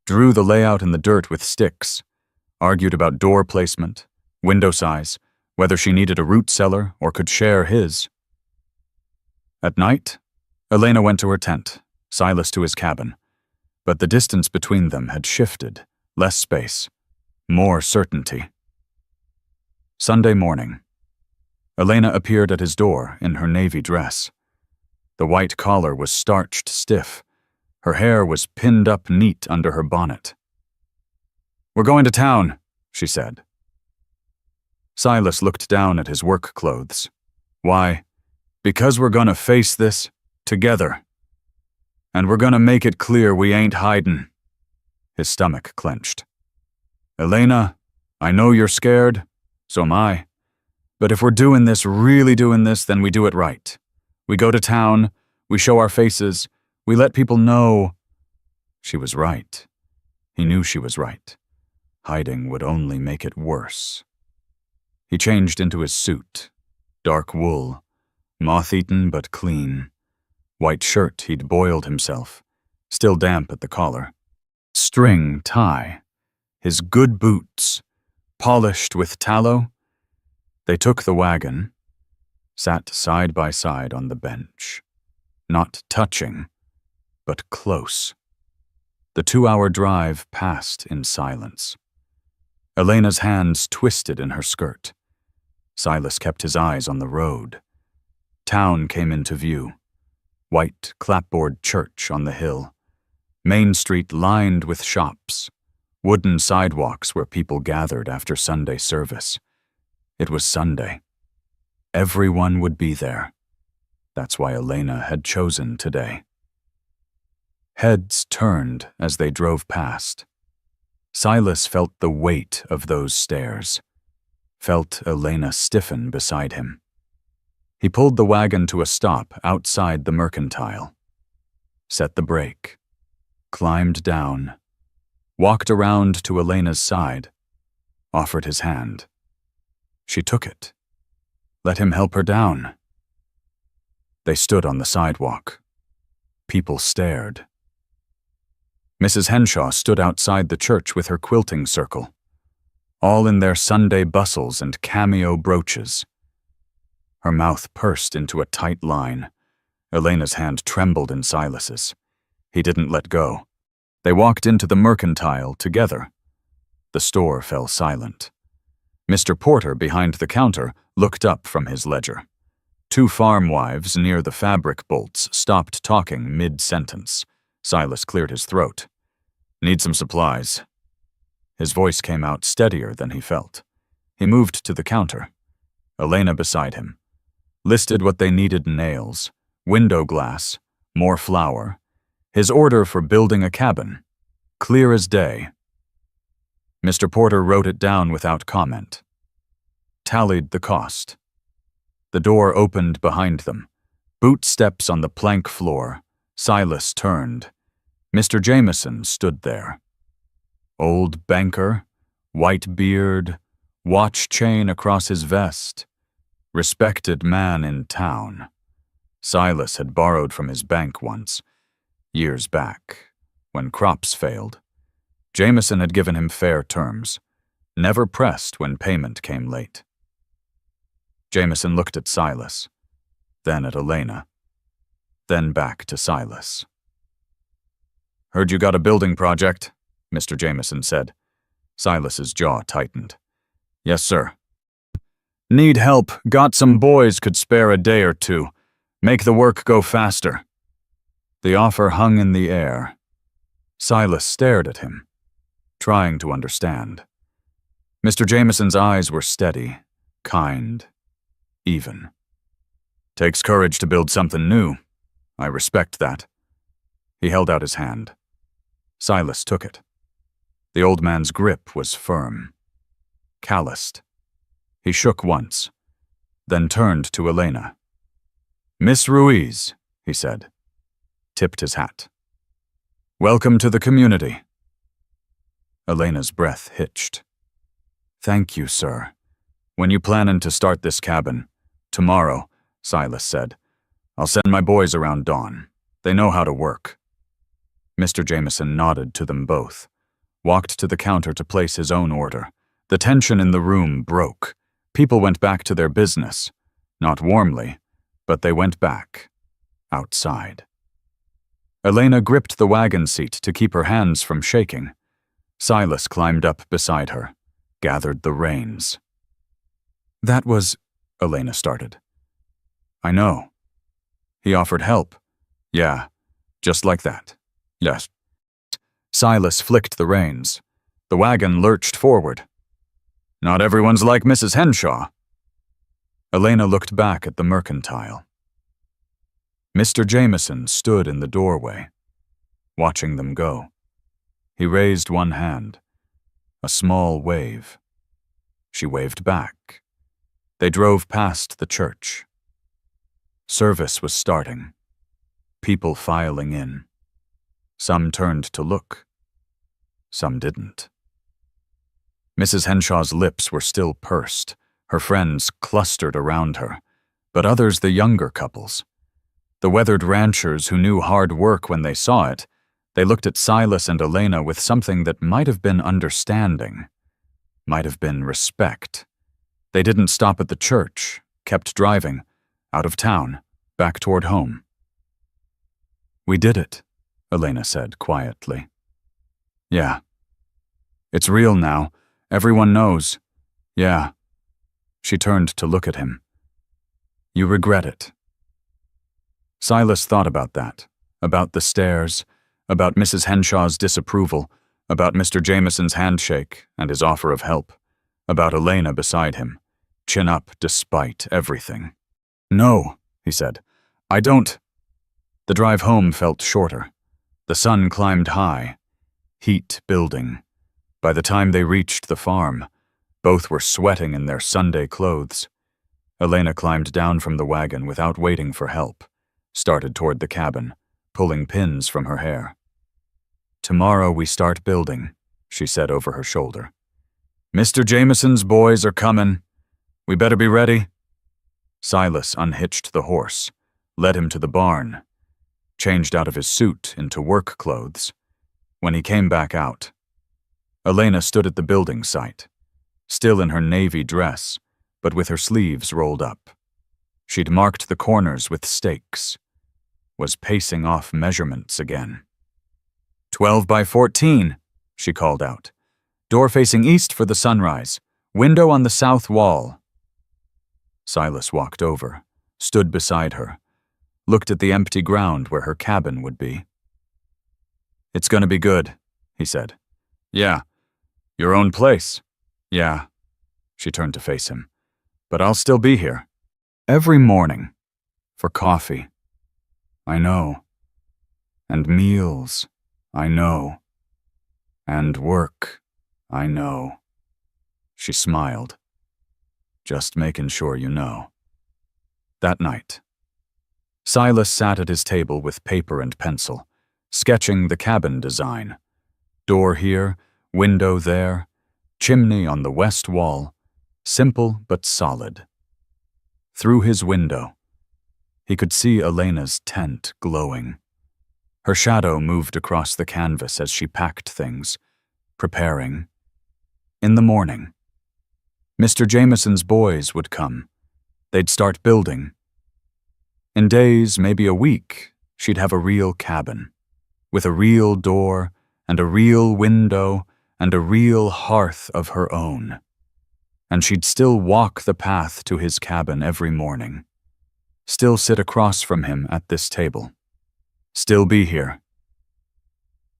Drew the layout in the dirt with sticks, argued about door placement, window size, whether she needed a root cellar or could share his. At night, Elena went to her tent, Silas to his cabin, but the distance between them had shifted, less space, more certainty. Sunday morning, Elena appeared at his door in her navy dress. The white collar was starched stiff. Her hair was pinned up neat under her bonnet. "We're going to town," she said. Silas looked down at his work clothes. "Why? Because we're gonna face this together. And we're gonna make it clear we ain't hidin'." His stomach clenched. "Elena, I know you're scared, so am I. But if we're doing this, really doing this, then we do it right. We go to town, we show our faces, we let people know." She was right. He knew she was right. Hiding would only make it worse. He changed into his suit, dark wool, moth-eaten but clean. White shirt he'd boiled himself, still damp at the collar. String tie. His good boots, polished with tallow. They took the wagon, sat side by side on the bench. Not touching, but close. The 2-hour drive passed in silence. Elena's hands twisted in her skirt. Silas kept his eyes on the road. Town came into view. White clapboard church on the hill. Main Street lined with shops. Wooden sidewalks where people gathered after Sunday service. It was Sunday. Everyone would be there. That's why Elena had chosen today. Heads turned as they drove past. Silas felt the weight of those stairs, felt Elena stiffen beside him. He pulled the wagon to a stop outside the mercantile, set the brake, climbed down, walked around to Elena's side, offered his hand. She took it, let him help her down. They stood on the sidewalk. People stared. Mrs. Henshaw stood outside the church with her quilting circle, all in their Sunday bustles and cameo brooches. Her mouth pursed into a tight line. Elena's hand trembled in Silas's. He didn't let go. They walked into the mercantile together. The store fell silent. Mr. Porter, behind the counter, looked up from his ledger. 2 farm wives near the fabric bolts stopped talking mid-sentence. Silas cleared his throat. "Need some supplies." His voice came out steadier than he felt. He moved to the counter. Elena beside him. Listed what they needed: nails, window glass, more flour. His order for building a cabin. Clear as day. Mr. Porter wrote it down without comment. Tallied the cost. The door opened behind them. Boot steps on the plank floor. Silas turned. Mr. Jameson stood there. Old banker, white beard, watch chain across his vest. Respected man in town. Silas had borrowed from his bank once, years back, when crops failed. Jameson had given him fair terms, never pressed when payment came late. Jameson looked at Silas, then at Elena, then back to Silas. "Heard you got a building project," Mr. Jameson said. Silas's jaw tightened. "Yes, sir." "Need help. Got some boys could spare a day or 2. Make the work go faster." The offer hung in the air. Silas stared at him, trying to understand. Mr. Jameson's eyes were steady, kind, even. "Takes courage to build something new. I respect that." He held out his hand. Silas took it. The old man's grip was firm, calloused. He shook once, then turned to Elena. "Miss Ruiz," he said, tipped his hat. "Welcome to the community." Elena's breath hitched. "Thank you, sir. When you plannin' to start this cabin? Tomorrow, Silas said. I'll send my boys around dawn. They know how to work. Mr. Jameson nodded to them both, walked to the counter to place his own order. The tension in the room broke. People went back to their business. Not warmly, but they went back. Outside. Elena gripped the wagon seat to keep her hands from shaking. Silas climbed up beside her, gathered the reins. That was... Elena started. I know. He offered help. Yeah, just like that. Yes. Silas flicked the reins. The wagon lurched forward. Not everyone's like Mrs. Henshaw. Elena looked back at the mercantile. Mr. Jameson stood in the doorway, watching them go. He raised one hand, a small wave. She waved back. They drove past the church. Service was starting. People filing in. Some turned to look. Some didn't. Mrs. Henshaw's lips were still pursed. Her friends clustered around her, but others the younger couples. The weathered ranchers who knew hard work when they saw it, they looked at Silas and Elena with something that might have been understanding, might have been respect. They didn't stop at the church, kept driving, out of town, back toward home. We did it, Elena said quietly. Yeah. It's real now. Everyone knows. Yeah. She turned to look at him. You regret it. Silas thought about that, about the stairs, about Mrs. Henshaw's disapproval, about Mr. Jameson's handshake and his offer of help, about Elena beside him, chin up despite everything. No, he said. I don't. The drive home felt shorter. The sun climbed high, heat building. By the time they reached the farm, both were sweating in their Sunday clothes. Elena climbed down from the wagon without waiting for help, started toward the cabin, pulling pins from her hair. Tomorrow we start building, she said over her shoulder. Mr. Jameson's boys are coming. We better be ready. Silas unhitched the horse, led him to the barn, changed out of his suit into work clothes. When he came back out, Elena stood at the building site, still in her navy dress, but with her sleeves rolled up. She'd marked the corners with stakes, was pacing off measurements again. 12 by 14, she called out. Door facing east for the sunrise, window on the south wall. Silas walked over, stood beside her, looked at the empty ground where her cabin would be. It's gonna be good, he said. Yeah. Your own place. Yeah. She turned to face him. But I'll still be here. Every morning. For coffee. I know. And meals. I know. And work. I know. She smiled. Just making sure you know. That night, Silas sat at his table with paper and pencil, sketching the cabin design. Door here, window there, chimney on the west wall, simple but solid. Through his window, he could see Elena's tent glowing. Her shadow moved across the canvas as she packed things, preparing. In the morning, Mr. Jameson's boys would come. They'd start building. In days, maybe a week, she'd have a real cabin, with a real door and a real window and a real hearth of her own. And she'd still walk the path to his cabin every morning, still sit across from him at this table, still be here.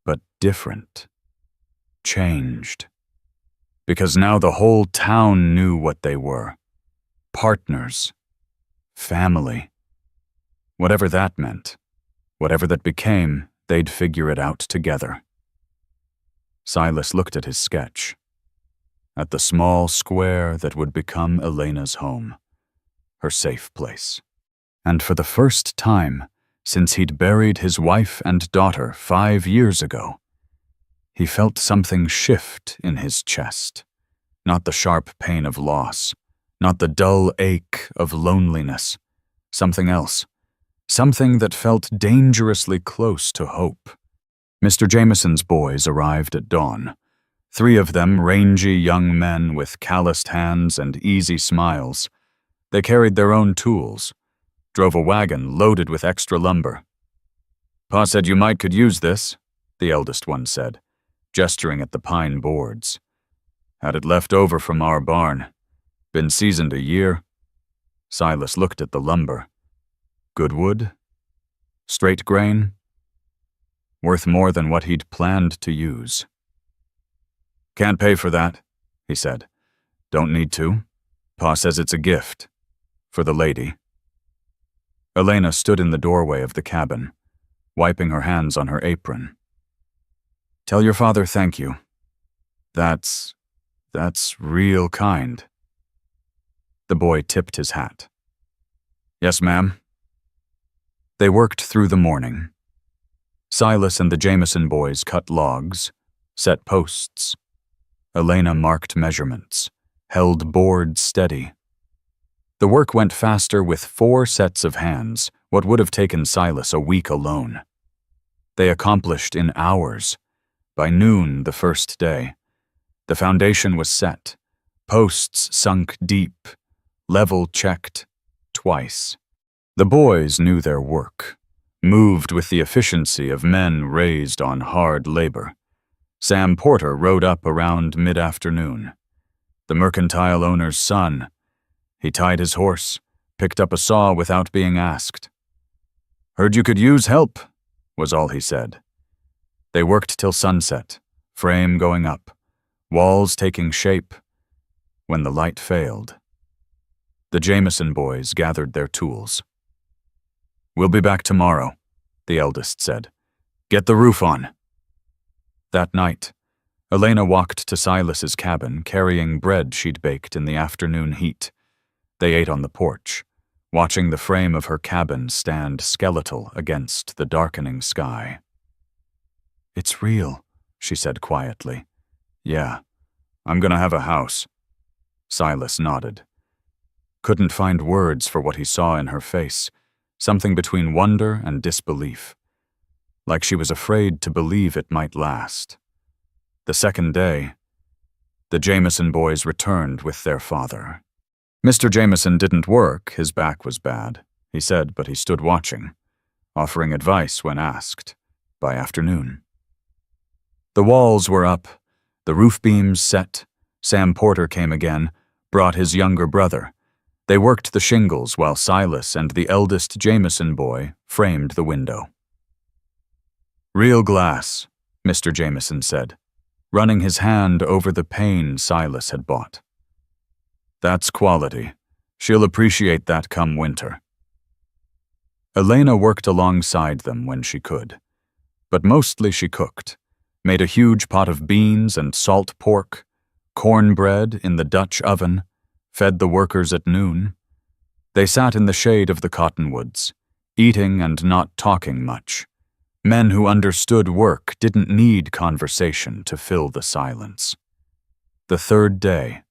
But different. Changed. Because now the whole town knew what they were. Partners. Family. Whatever that meant, whatever that became, they'd figure it out together. Silas looked at his sketch, at the small square that would become Elena's home, her safe place. And for the first time since he'd buried his wife and daughter 5 years ago, he felt something shift in his chest. Not the sharp pain of loss, Not the dull ache of loneliness. Something else. Something that felt dangerously close to hope. Mr. Jameson's boys arrived at dawn. 3 of them rangy young men with calloused hands and easy smiles. They carried their own tools, drove a wagon loaded with extra lumber. "Pa said you might could use this," the eldest one said, gesturing at the pine boards. "Had it left over from our barn. Been seasoned a year." Silas looked at the lumber. Good wood? Straight grain? Worth more than what he'd planned to use. "Can't pay for that," he said. "Don't need to. Pa says it's a gift. For the lady." Elena stood in the doorway of the cabin, wiping her hands on her apron. "Tell your father thank you. That's real kind." The boy tipped his hat. "Yes, ma'am." They worked through the morning. Silas and the Jameson boys cut logs, set posts. Elena marked measurements, held boards steady. The work went faster with 4 sets of hands, what would have taken Silas a week alone. They accomplished in hours. By noon the first day, the foundation was set, posts sunk deep, level checked twice. The boys knew their work, moved with the efficiency of men raised on hard labor. Sam Porter rode up around mid-afternoon. The mercantile owner's son. He tied his horse, picked up a saw without being asked. "Heard you could use help," was all he said. They worked till sunset, frame going up, walls taking shape. When the light failed, the Jameson boys gathered their tools. "We'll be back tomorrow," the eldest said. "Get the roof on." That night, Elena walked to Silas's cabin carrying bread she'd baked in the afternoon heat. They ate on the porch, watching the frame of her cabin stand skeletal against the darkening sky. "It's real," she said quietly. "Yeah, I'm gonna have a house." Silas nodded. Couldn't find words for what he saw in her face, something between wonder and disbelief. Like she was afraid to believe it might last. The second day, the Jameson boys returned with their father. Mr. Jameson didn't work, his back was bad, he said, but he stood watching, offering advice when asked, by afternoon. The walls were up, the roof beams set. Sam Porter came again, brought his younger brother. They worked the shingles while Silas and the eldest Jameson boy framed the window. "Real glass," Mr. Jameson said, running his hand over the pane Silas had bought. "That's quality. She'll appreciate that come winter." Elena worked alongside them when she could, but mostly she cooked, made a huge pot of beans and salt pork, cornbread in the Dutch oven, fed the workers at noon. They sat in the shade of the cottonwoods, eating and not talking much. Men who understood work didn't need conversation to fill the silence. The third day,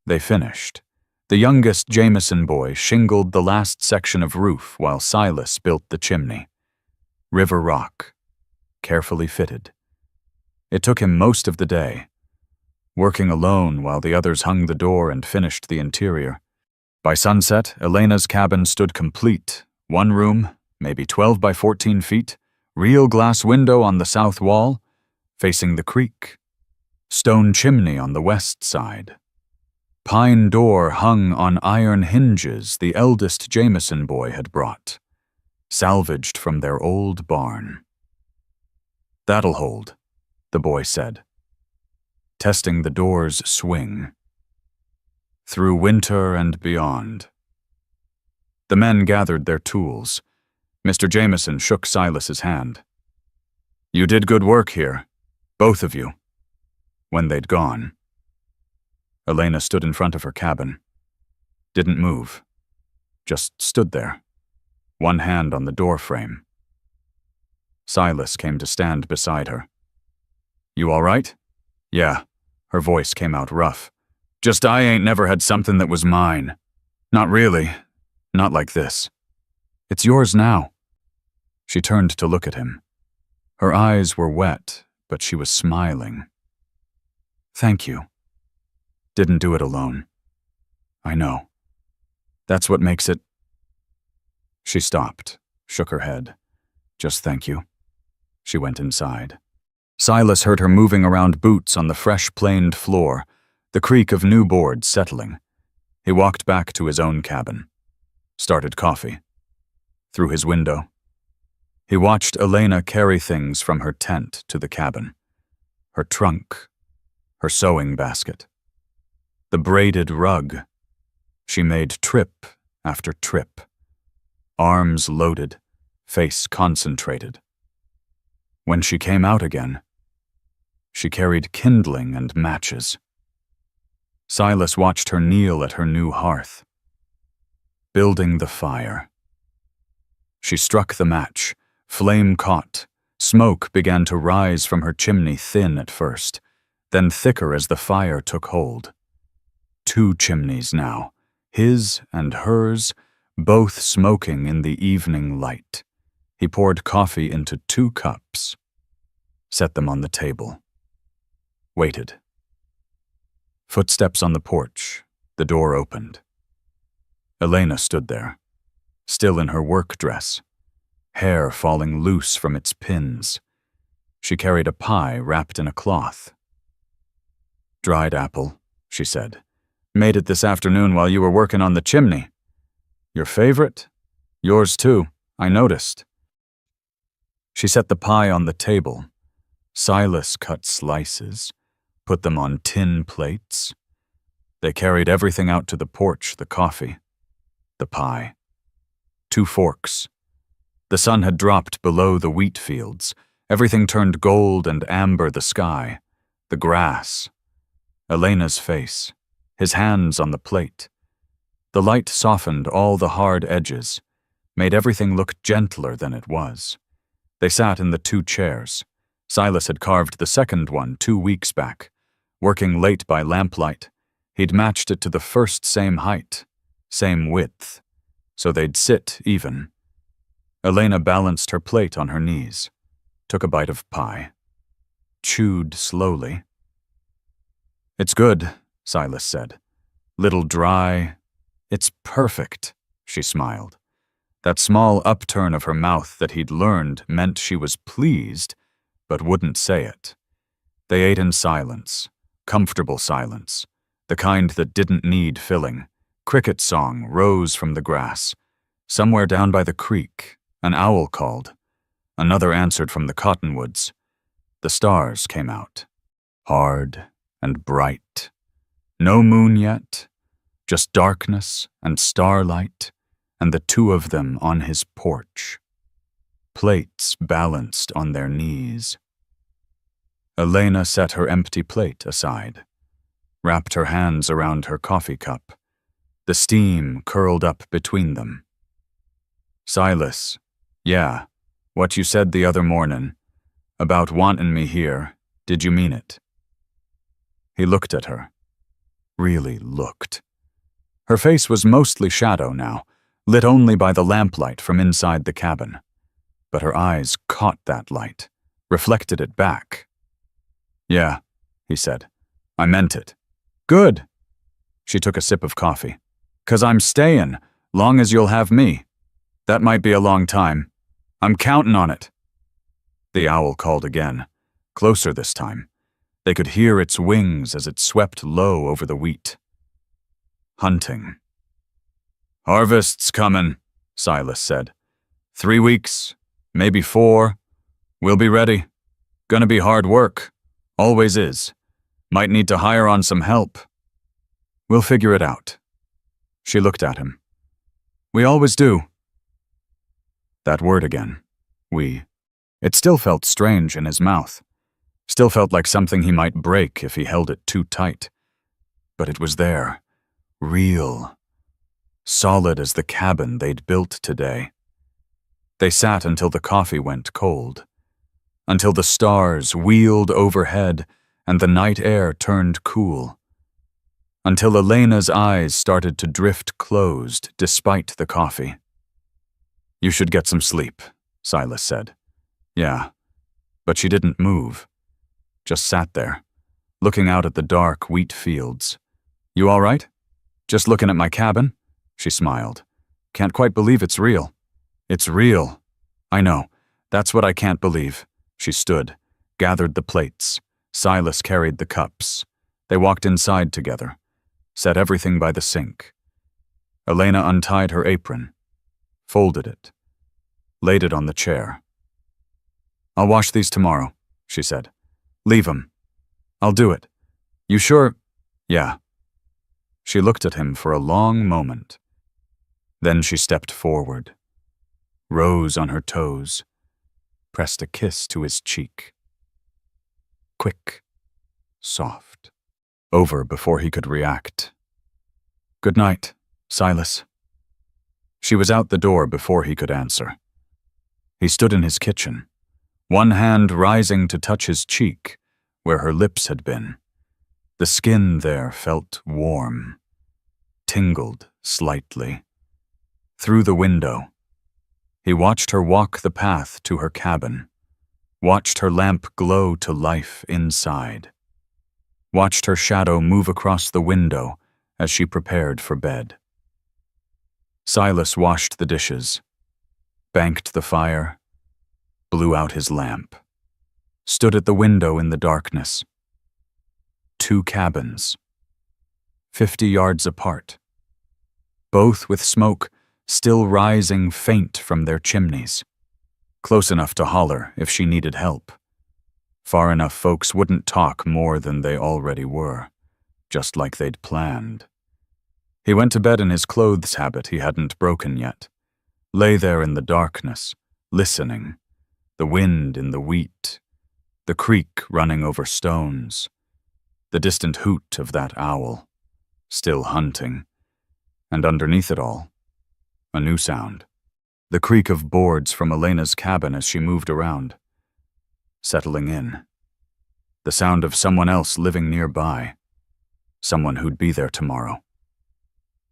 they finished. The youngest Jameson boy shingled the last section of roof while Silas built the chimney. River rock, carefully fitted. It took him most of the day, working alone while the others hung the door and finished the interior. By sunset, Elena's cabin stood complete. 1 room, maybe 12 by 14 feet, real glass window on the south wall, facing the creek. Stone chimney on the west side. Pine door hung on iron hinges the eldest Jameson boy had brought, salvaged from their old barn. "That'll hold," the boy said, testing the door's swing. Through winter and beyond. The men gathered their tools. Mr. Jameson shook Silas's hand. "You did good work here, both of you." When they'd gone, Elena stood in front of her cabin. Didn't move. Just stood there, one hand on the door frame. Silas came to stand beside her. "You all right?" "Yeah." Her voice came out rough. Just I ain't never had something that was mine. Not really. Not like this. It's yours now." She turned to look at him. Her eyes were wet, but she was smiling. "Thank you. Didn't do it alone. I know. That's what makes it—" She stopped, shook her head. "Just thank you." She went inside. Silas heard her moving around boots on the fresh-planed floor, the creak of new boards settling. He walked back to his own cabin. Started coffee. Through his window. He watched Elena carry things from her tent to the cabin. Her trunk. Her sewing basket. The braided rug. She made trip after trip. Arms loaded, face concentrated. When she came out again, she carried kindling and matches. Silas watched her kneel at her new hearth, building the fire. She struck the match, flame caught, smoke began to rise from her chimney, thin at first, then thicker as the fire took hold. 2 chimneys now, his and hers, both smoking in the evening light. He poured coffee into 2 cups, set them on the table. Waited. Footsteps on the porch, the door opened. Elena stood there, still in her work dress, hair falling loose from its pins. She carried a pie wrapped in a cloth. "Dried apple," she said. "Made it this afternoon while you were working on the chimney. Your favorite? Yours too, I noticed." She set the pie on the table. Silas cut slices, put them on tin plates. They carried everything out to the porch, the coffee, the pie. 2 forks. The sun had dropped below the wheat fields. Everything turned gold and amber, the sky, the grass. Elena's face, his hands on the plate. The light softened all the hard edges, made everything look gentler than it was. They sat in the 2 chairs. Silas had carved the second one 2 weeks back. Working late by lamplight, he'd matched it to the first same height, same width, so they'd sit even. Elena balanced her plate on her knees, took a bite of pie, chewed slowly. "It's good," Silas said. "Little dry. It's perfect," she smiled. That small upturn of her mouth that he'd learned meant she was pleased, but wouldn't say it. They ate in silence, comfortable silence, the kind that didn't need filling. Cricket song rose from the grass. Somewhere down by the creek, an owl called. Another answered from the cottonwoods. The stars came out, hard and bright. No moon yet, just darkness and starlight, and the 2 of them on his porch. Plates balanced on their knees. Elena set her empty plate aside, wrapped her hands around her coffee cup. The steam curled up between them. "Silas, yeah, what you said the other mornin', about wantin' me here, did you mean it?" He looked at her. Really looked. Her face was mostly shadow now, lit only by the lamplight from inside the cabin. But her eyes caught that light, reflected it back. "Yeah," he said. "I meant it." "Good." She took a sip of coffee. "'Cause I'm stayin', long as you'll have me. That might be a long time. I'm countin' on it." The owl called again, closer this time. They could hear its wings as it swept low over the wheat. Hunting. "Harvest's comin'," Silas said. 3 weeks, maybe 4. We'll be ready. Gonna be hard work. Always is. Might need to hire on some help. We'll figure it out." She looked at him. "We always do." That word again. We. It still felt strange in his mouth. Still felt like something he might break if he held it too tight. But it was there. Real. Solid as the cabin they'd built today. They sat until the coffee went cold. Until the stars wheeled overhead and the night air turned cool. until Elena's eyes started to drift closed despite the coffee. "You should get some sleep," Silas said. "Yeah." But she didn't move, just sat there, looking out at the dark wheat fields. "You all right? Just looking at my cabin?" She smiled. "Can't quite believe it's real." "It's real." "I know. That's what I can't believe." She stood, gathered the plates. Silas carried the cups. They walked inside together, set everything by the sink. Elena untied her apron, folded it, laid it on the chair. "I'll wash these tomorrow," she said. "Leave 'em. I'll do it. You sure?" "Yeah." She looked at him for a long moment. Then she stepped forward, rose on her toes, pressed a kiss to his cheek. Quick, soft, over before he could react. "Good night, Silas." She was out the door before he could answer. He stood in his kitchen, one hand rising to touch his cheek, where her lips had been. The skin there felt warm, tingled slightly. Through the window, he watched her walk the path to her cabin, watched her lamp glow to life inside, watched her shadow move across the window as she prepared for bed. Silas washed the dishes, banked the fire, blew out his lamp, stood at the window in the darkness. 2 cabins, 50 yards apart, both with smoke still rising faint from their chimneys, close enough to holler if she needed help, far enough folks wouldn't talk more than they already were, just like they'd planned. He went to bed in his clothes habit he hadn't broken yet, lay there in the darkness, listening, the wind in the wheat, the creek running over stones, the distant hoot of that owl, still hunting, and underneath it all, a new sound, the creak of boards from Elena's cabin as she moved around, settling in, the sound of someone else living nearby, someone who'd be there tomorrow,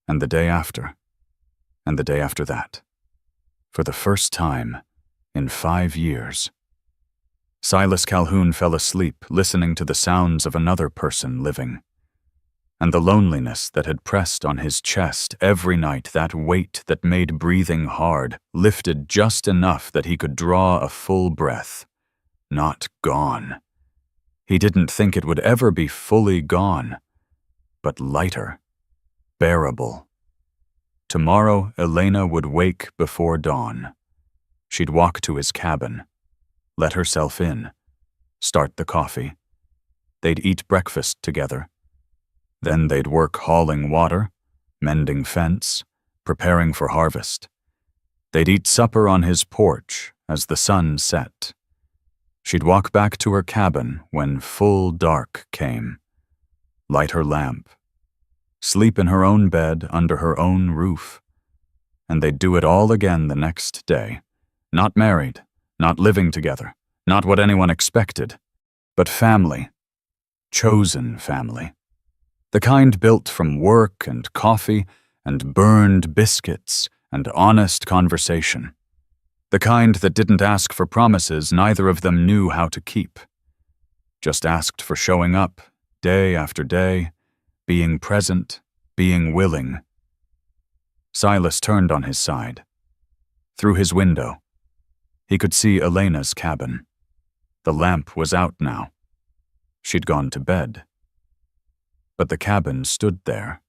and the day after, and the day after that, for the first time in 5 years. Silas Calhoun fell asleep listening to the sounds of another person living, and the loneliness that had pressed on his chest every night, that weight that made breathing hard, lifted just enough that he could draw a full breath. Not gone. He didn't think it would ever be fully gone, but lighter, bearable. Tomorrow, Elena would wake before dawn. She'd walk to his cabin, let herself in, start the coffee. They'd eat breakfast together. Then they'd work hauling water, mending fence, preparing for harvest. They'd eat supper on his porch as the sun set. She'd walk back to her cabin when full dark came, light her lamp, sleep in her own bed under her own roof, and they'd do it all again the next day. Not married, not living together, not what anyone expected, but family, chosen family. The kind built from work and coffee and burned biscuits and honest conversation. The kind that didn't ask for promises neither of them knew how to keep. Just asked for showing up, day after day, being present, being willing. Silas turned on his side. Through his window, he could see Elena's cabin. The lamp was out now. She'd gone to bed. But the cabin stood there.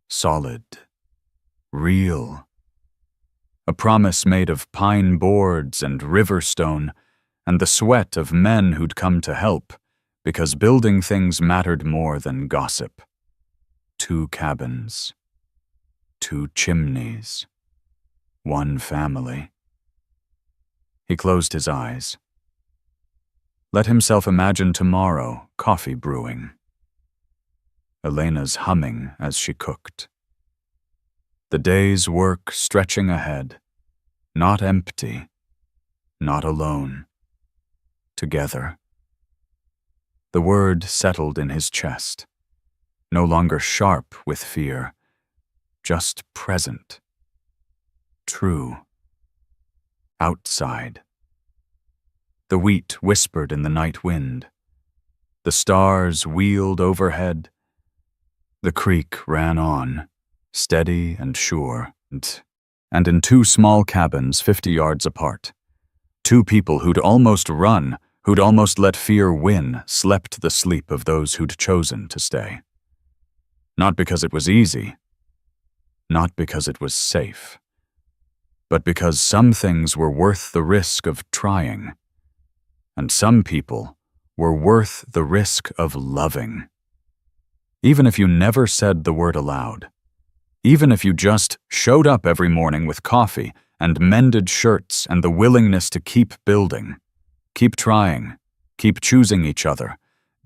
Solid. Real. A promise made of pine boards and river stone and the sweat of men who'd come to help, because building things mattered more than gossip. 2 cabins. 2 chimneys. 1 family. He closed his eyes. Let himself imagine tomorrow coffee brewing. Elena's humming as she cooked. The day's work stretching ahead, not empty, not alone. Together. The word settled in his chest. no longer sharp with fear, just present, true, outside. The wheat whispered in the night wind. The stars wheeled overhead. The creek ran on, steady and sure, and in two small cabins 50 yards apart, two people who'd almost run, who'd almost let fear win, slept the sleep of those who'd chosen to stay. Not because it was easy, not because it was safe, but because some things were worth the risk of trying, and some people were worth the risk of loving. Even if you never said the word aloud, even if you just showed up every morning with coffee and mended shirts and the willingness to keep building, keep trying, keep choosing each other,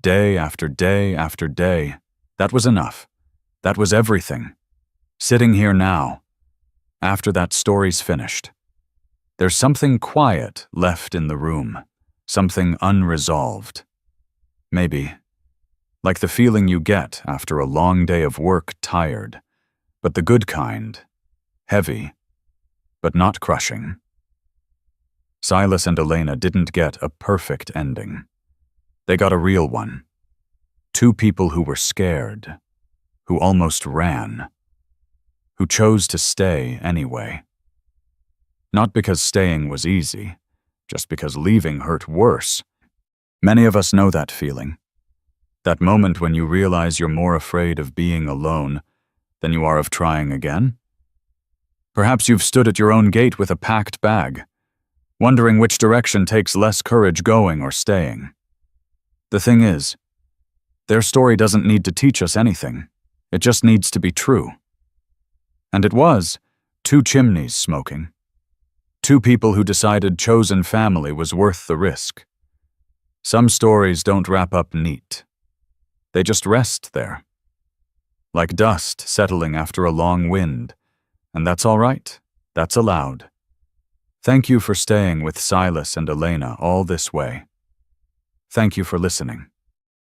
day after day after day, that was enough. That was everything. Sitting here now, after that story's finished, there's something quiet left in the room, something unresolved. Maybe, like the feeling you get after a long day of work, tired, but the good kind, heavy, but not crushing. Silas and Elena didn't get a perfect ending. They got a real one. Two people who were scared, who almost ran, who chose to stay anyway. Not because staying was easy, just because leaving hurt worse. Many of us know that feeling. That moment when you realize you're more afraid of being alone than you are of trying again. Perhaps you've stood at your own gate with a packed bag, wondering which direction takes less courage, going or staying. The thing is, their story doesn't need to teach us anything. It just needs to be true. And it was two chimneys smoking. Two people who decided chosen family was worth the risk. Some stories don't wrap up neat. They just rest there, like dust settling after a long wind, and that's all right. That's allowed. Thank you for staying with Silas and Elena all this way. Thank you for listening.